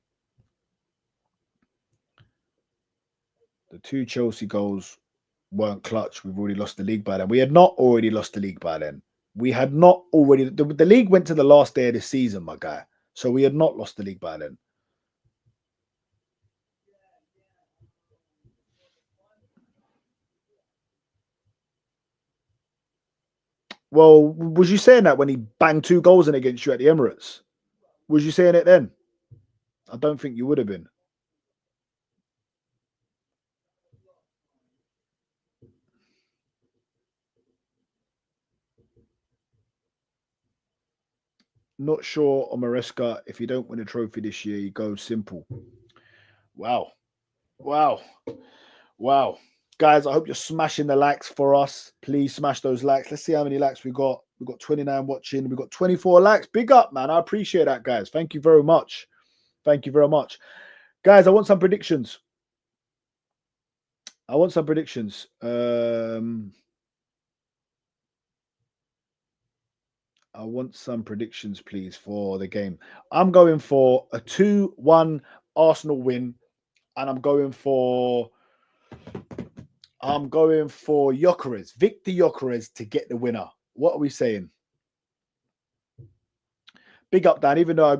Speaker 1: The 2 Chelsea goals weren't clutch. We've already lost the league by then. We had not already lost the league by then. We had not already. The league went to the last day of the season, my guy. So we had not lost the league by then. Well, was you saying that when he banged 2 goals in against you at the Emirates? Was you saying it then? I don't think you would have been. Not sure on Maresca. If you don't win a trophy this year, you go simple. Wow. Wow. Wow. Guys, I hope you're smashing the likes for us. Please smash those likes. Let's see how many likes we got. We've got 29 watching. We've got 24 likes. Big up, man. I appreciate that, guys. Thank you very much. Thank you very much. Guys, I want some predictions. I want some predictions. I want some predictions, please, for the game. I'm going for a 2-1 Arsenal win, and I'm going for Gyökeres, Victor Gyökeres to get the winner. What are we saying? Big up, Dan. Even though I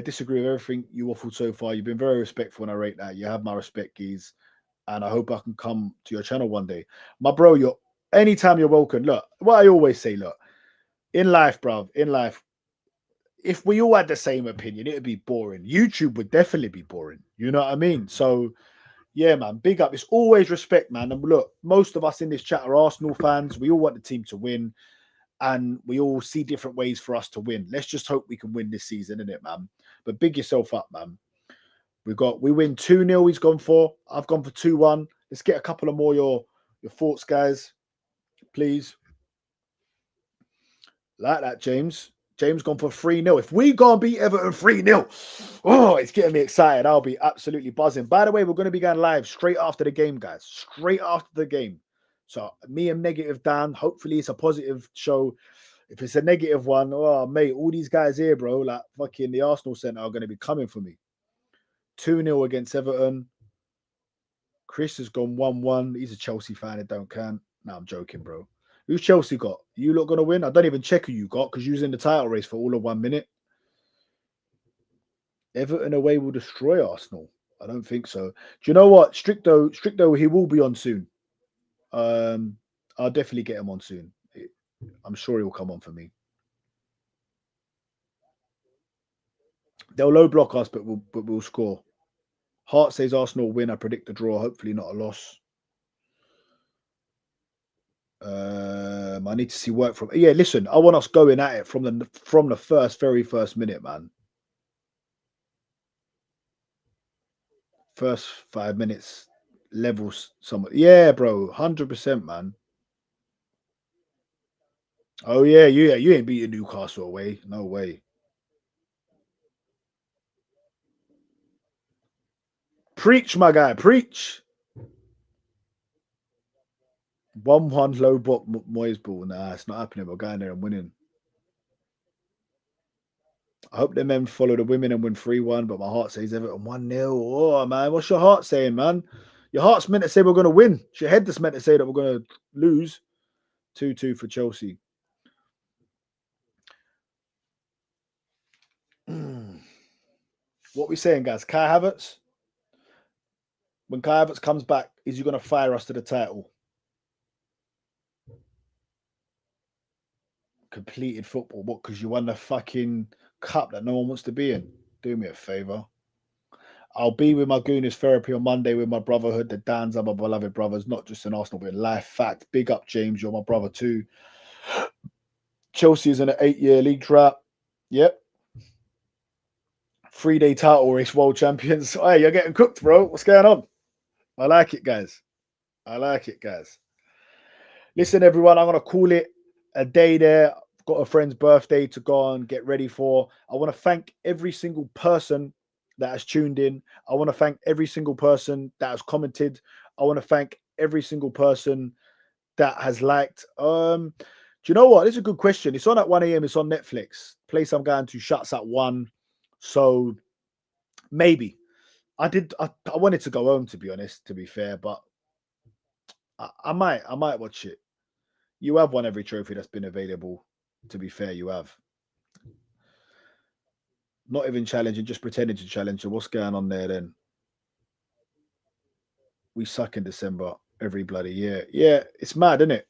Speaker 1: disagree with everything you waffled so far, you've been very respectful and I rate that. You have my respect, Geez. And I hope I can come to your channel one day. My bro, anytime you're welcome. Look, what I always say, look, in life, bruv, in life, if we all had the same opinion, it would be boring. YouTube would definitely be boring. You know what I mean? So, yeah, man, big up. It's always respect, man. And look, most of us in this chat are Arsenal fans. We all want the team to win. And we all see different ways for us to win. Let's just hope we can win this season, innit, man? But big yourself up, man. We win 2-0. He's gone for. I've gone for 2-1. Let's get a couple of more your thoughts, guys, please. Like that, James. James gone for 3-0. If we go and beat Everton 3-0, oh, it's getting me excited. I'll be absolutely buzzing. By the way, we're going to be going live straight after the game, guys. Straight after the game. So me and Negative Dan, hopefully it's a positive show. If it's a negative one, oh, mate, all these guys here, bro, like fucking the Arsenal Centre are going to be coming for me. 2-0 against Everton. Chris has gone 1-1. He's a Chelsea fan. It don't count. No, I'm joking, bro. Who's Chelsea got? You lot going to win? I don't even check who you got because you was in the title race for all of 1 minute. Everton away will destroy Arsenal. I don't think so. Do you know what? Stricto, he will be on soon. I'll definitely get him on soon. I'm sure he'll come on for me. They'll low block us, but we'll score. Hart says Arsenal win. I predict a draw. Hopefully not a loss. I need to see work from. Yeah, listen, I want us going at it from the very first minute, man. First 5 minutes, levels somewhat. Yeah, bro, 100%, man. Oh yeah, you ain't beating Newcastle away. No way. Preach, my guy, preach. 1-1 low block Moyes ball. Nah, it's not happening. We're going there and winning. I hope the men follow the women and win 3-1, but my heart says Everton 1-0. Oh, man, what's your heart saying, man? Your heart's meant to say we're going to win. It's your head that's meant to say that we're going to lose. 2-2 for Chelsea. What we saying, guys? Kai Havertz? When Kai Havertz comes back, is he going to fire us to the title? Completed football. What? Because you won the fucking cup that no one wants to be in. Do me a favor. I'll be with my Gooners therapy on Monday with my brotherhood. The Dans are my beloved brothers, not just in Arsenal, but in life. Fact. Big up, James. You're my brother too. Chelsea is in an 8-year league drought. Yep. 3-day title race, world champions. Hey, you're getting cooked, bro. What's going on? I like it, guys. I like it, guys. Listen, everyone, I'm going to call it a day there. I've got a friend's birthday to go on, get ready for. I want to thank every single person that has tuned in. I want to thank every single person that has commented. I want to thank every single person that has liked. Do you know what? This is a good question. It's on at 1 a.m. It's on Netflix. Place I'm going to shuts at 1. So maybe. I wanted to go home, to be honest, to be fair, but I might watch it. You have won every trophy that's been available. To be fair, you have. Not even challenging, just pretending to challenge. So what's going on there then? We suck in December every bloody year. Yeah, it's mad, isn't it?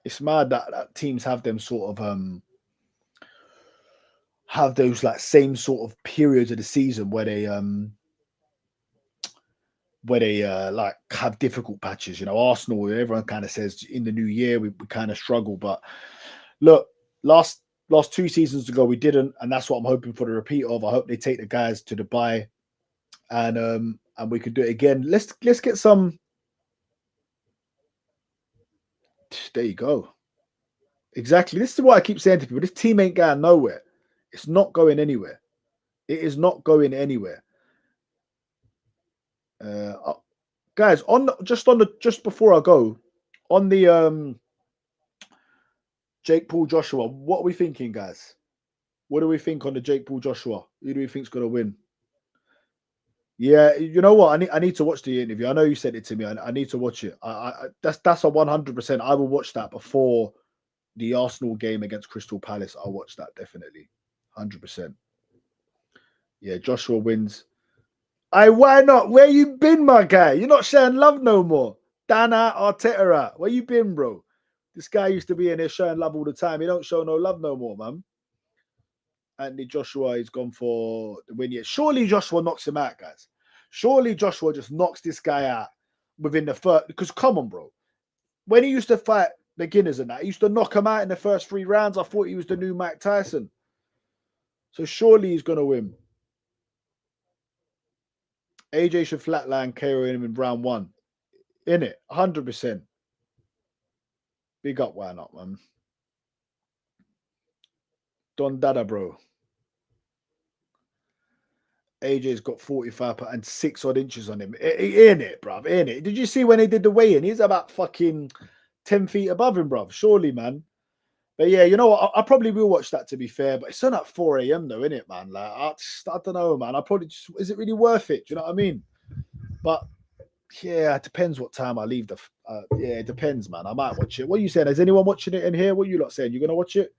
Speaker 1: It's mad that teams have them sort of have those like same sort of periods of the season where they like have difficult patches. You know, Arsenal, everyone kind of says in the new year we kind of struggle. But look, last 2 seasons ago we didn't, and that's what I'm hoping for the repeat of. I hope they take the guys to Dubai and we could do it again. Let's get some. There you go. Exactly. This is what I keep saying to people. This team ain't going nowhere. It's not going anywhere. It is not going anywhere. Guys, just before I go, on the Jake Paul Joshua, what are we thinking, guys? What do we think on the Jake Paul Joshua? Who do we think's gonna win? Yeah, you know what? I need to watch the interview. I know you said it to me. I need to watch it. That's a 100%. I will watch that before the Arsenal game against Crystal Palace. I'll watch that definitely. 100%. Yeah, Joshua wins. Why not? Where you been, my guy? You're not sharing love no more. Dana Arteta, where you been, bro? This guy used to be in there showing love all the time. He don't show no love no more, man. Anthony Joshua is gone for the win yet. Surely Joshua knocks him out, guys. Surely Joshua just knocks this guy out within the first. Because come on, bro. When he used to fight beginners and that, he used to knock him out in the first 3 rounds. I thought he was the new Mike Tyson. So surely he's gonna win. AJ should flatline KO him in round 1. In it, 100%. Big up, why not, man? Don Dada, bro. AJ's got 45 and 6 odd inches on him. In it, bruv. In it. Did you see when he did the weigh-in? He's about fucking 10 feet above him, bruv. Surely, man. But yeah, you know what? I probably will watch that, to be fair. But it's on at 4 a.m. though, innit, man? Like, I don't know, man. I probably just, is it really worth it? Do you know what I mean? But yeah, it depends what time I leave the. Yeah, it depends, man. I might watch it. What are you saying? Is anyone watching it in here? What are you lot saying? You gonna watch it?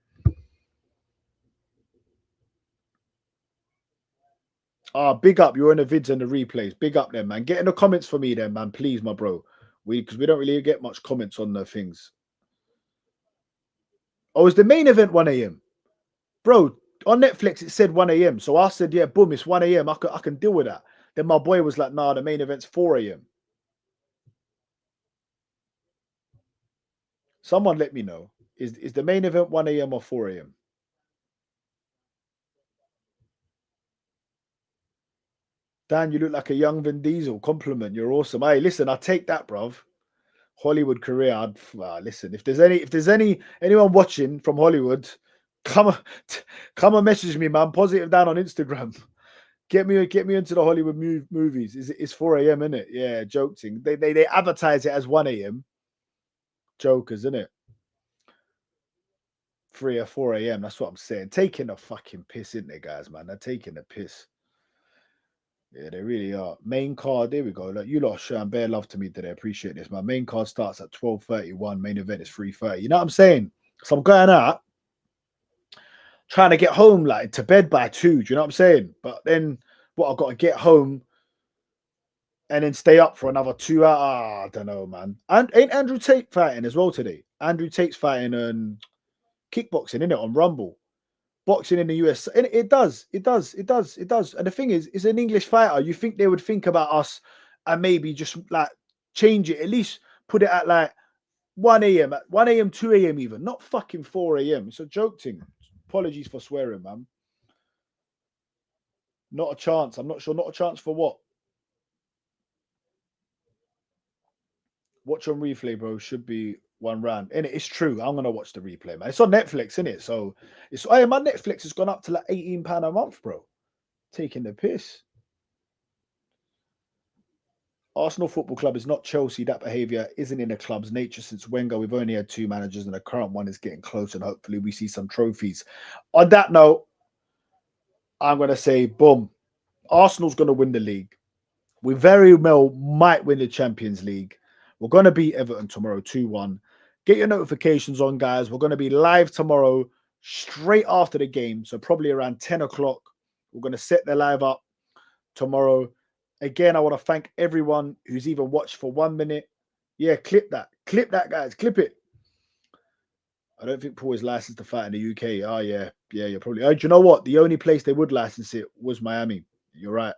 Speaker 1: Big up. You're in the vids and the replays. Big up then, man. Get in the comments for me then, man. Please, my bro. Because we don't really get much comments on the things. Oh, is the main event 1 a.m.? Bro, on Netflix it said 1 a.m. So I said, yeah, boom, it's 1 a.m. I can deal with that. Then my boy was like, nah, the main event's 4 a.m. Someone let me know. Is the main event 1 a.m. or 4 a.m.? Dan, you look like a young Vin Diesel. Compliment. You're awesome. Hey, listen, I take that, bruv. Hollywood career. Listen, if there's anyone watching from Hollywood, come come and message me, man. Positive Dan on Instagram. Get me into the Hollywood movies. It's 4 a.m. isn't it? Yeah, joking. They advertise it as 1 a.m. Jokers, isn't it? 3 or 4 a.m. That's what I'm saying. Taking a fucking piss, isn't they, guys, man? They're taking a piss. Yeah, they really are. Main card, there we go. Look, you lot showing bare love to me today. Appreciate this. My main card starts at 12:31. Main event is 3:30. You know what I'm saying? So I'm going out, trying to get home, like to bed by 2. Do you know what I'm saying? But then what I've got to get home and then stay up for another 2 hours. I don't know, man. And ain't Andrew Tate fighting as well today? Andrew Tate's fighting kickboxing, innit, on Rumble. Boxing in the US. And it does. And the thing is, it's an English fighter. You think they would think about us and maybe just like change it, at least put it at like 1 a.m., at 1 a.m., 2 a.m. even, not fucking 4 a.m. It's a joke thing. Apologies for swearing, man. Not a chance. I'm not sure. Not a chance for what? Watch on replay, bro. Should be 1 round. And it's true. I'm gonna watch the replay, man. It's on Netflix, isn't it? So it's my Netflix has gone up to like £18 a month, bro. Taking the piss. Arsenal Football Club is not Chelsea. That behaviour isn't in the club's nature since Wenger. We've only had 2 managers, and the current one is getting close, and hopefully we see some trophies. On that note, I'm going to say, boom, Arsenal's going to win the league. We very well might win the Champions League. We're going to beat Everton tomorrow 2-1. Get your notifications on, guys. We're going to be live tomorrow straight after the game, so probably around 10 o'clock. We're going to set the live up tomorrow. Again, I want to thank everyone who's even watched for 1 minute. Yeah, clip that. Clip that, guys. Clip it. I don't think Paul is licensed to fight in the UK. Oh, yeah. Yeah, you're probably. Oh, do you know what? The only place they would license it was Miami. You're right.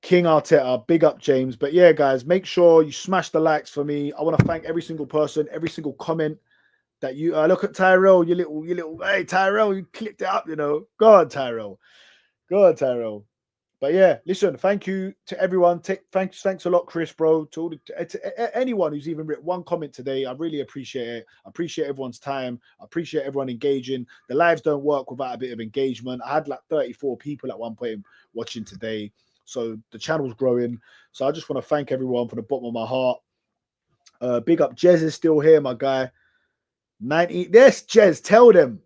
Speaker 1: King Arteta, big up, James. But yeah, guys, make sure you smash the likes for me. I want to thank every single person, every single comment that you look at Tyrell, you little, hey, Tyrell, you clicked it up, you know. Go on, Tyrell. Go on, Tyrell. But yeah, listen, thank you to everyone. Thanks a lot, Chris, bro. To anyone who's even written 1 comment today, I really appreciate it. I appreciate everyone's time. I appreciate everyone engaging. The lives don't work without a bit of engagement. I had like 34 people at one point watching today. So the channel's growing. So I just want to thank everyone from the bottom of my heart. Big up, Jez is still here, my guy. 90. Yes, Jez, tell them.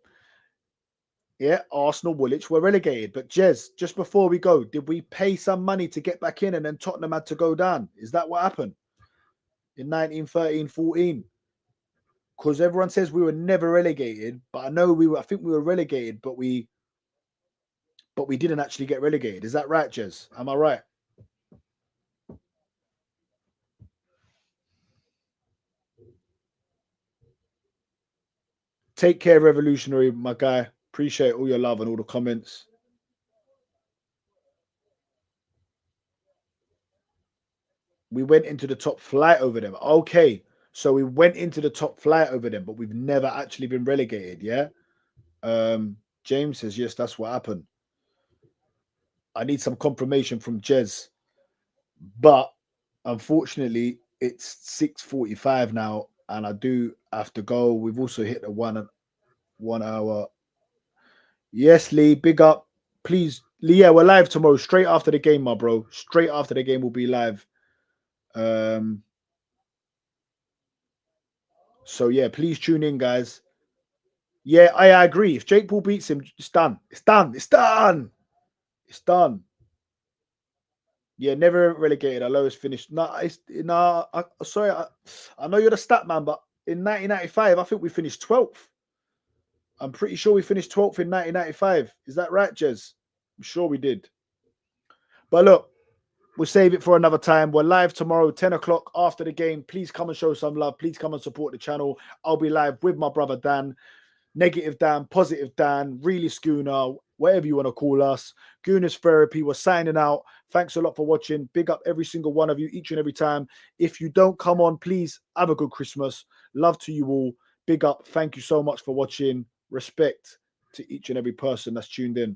Speaker 1: Yeah, Arsenal, Woolwich were relegated. But Jez, just before we go, did we pay some money to get back in and then Tottenham had to go down? Is that what happened in 1913-14? because everyone says we were never relegated, but I know we were. I think we were relegated, but we didn't actually get relegated. Is that right, Jez? Am I right? Take care, Revolutionary, my guy. Appreciate all your love and all the comments. We went into the top flight over them. Okay, so we went into the top flight over them, but we've never actually been relegated. Yeah. James says yes, that's what happened. I need some confirmation from Jez, but unfortunately, it's 6:45 now, and I do have to go. We've also hit the 1 hour. Yes, Lee, big up. Please, Lee, yeah, we're live tomorrow, straight after the game, my bro. Straight after the game, we'll be live. So yeah, please tune in, guys. Yeah, I agree. If Jake Paul beats him, it's done. It's done. It's done. It's done. Yeah, never relegated. Our lowest finish. Sorry, I know you're the stat man, but in 1995, I think we finished 12th. I'm pretty sure we finished 12th in 1995. Is that right, Jez? I'm sure we did. But look, we'll save it for another time. We're live tomorrow, 10 o'clock after the game. Please come and show some love. Please come and support the channel. I'll be live with my brother Dan, Negative Dan, Positive Dan, Really Schooner, whatever you want to call us. Gooners Therapy. We're signing out. Thanks a lot for watching. Big up every single one of you each and every time. If you don't come on, please have a good Christmas. Love to you all. Big up. Thank you so much for watching. Respect to each and every person that's tuned in.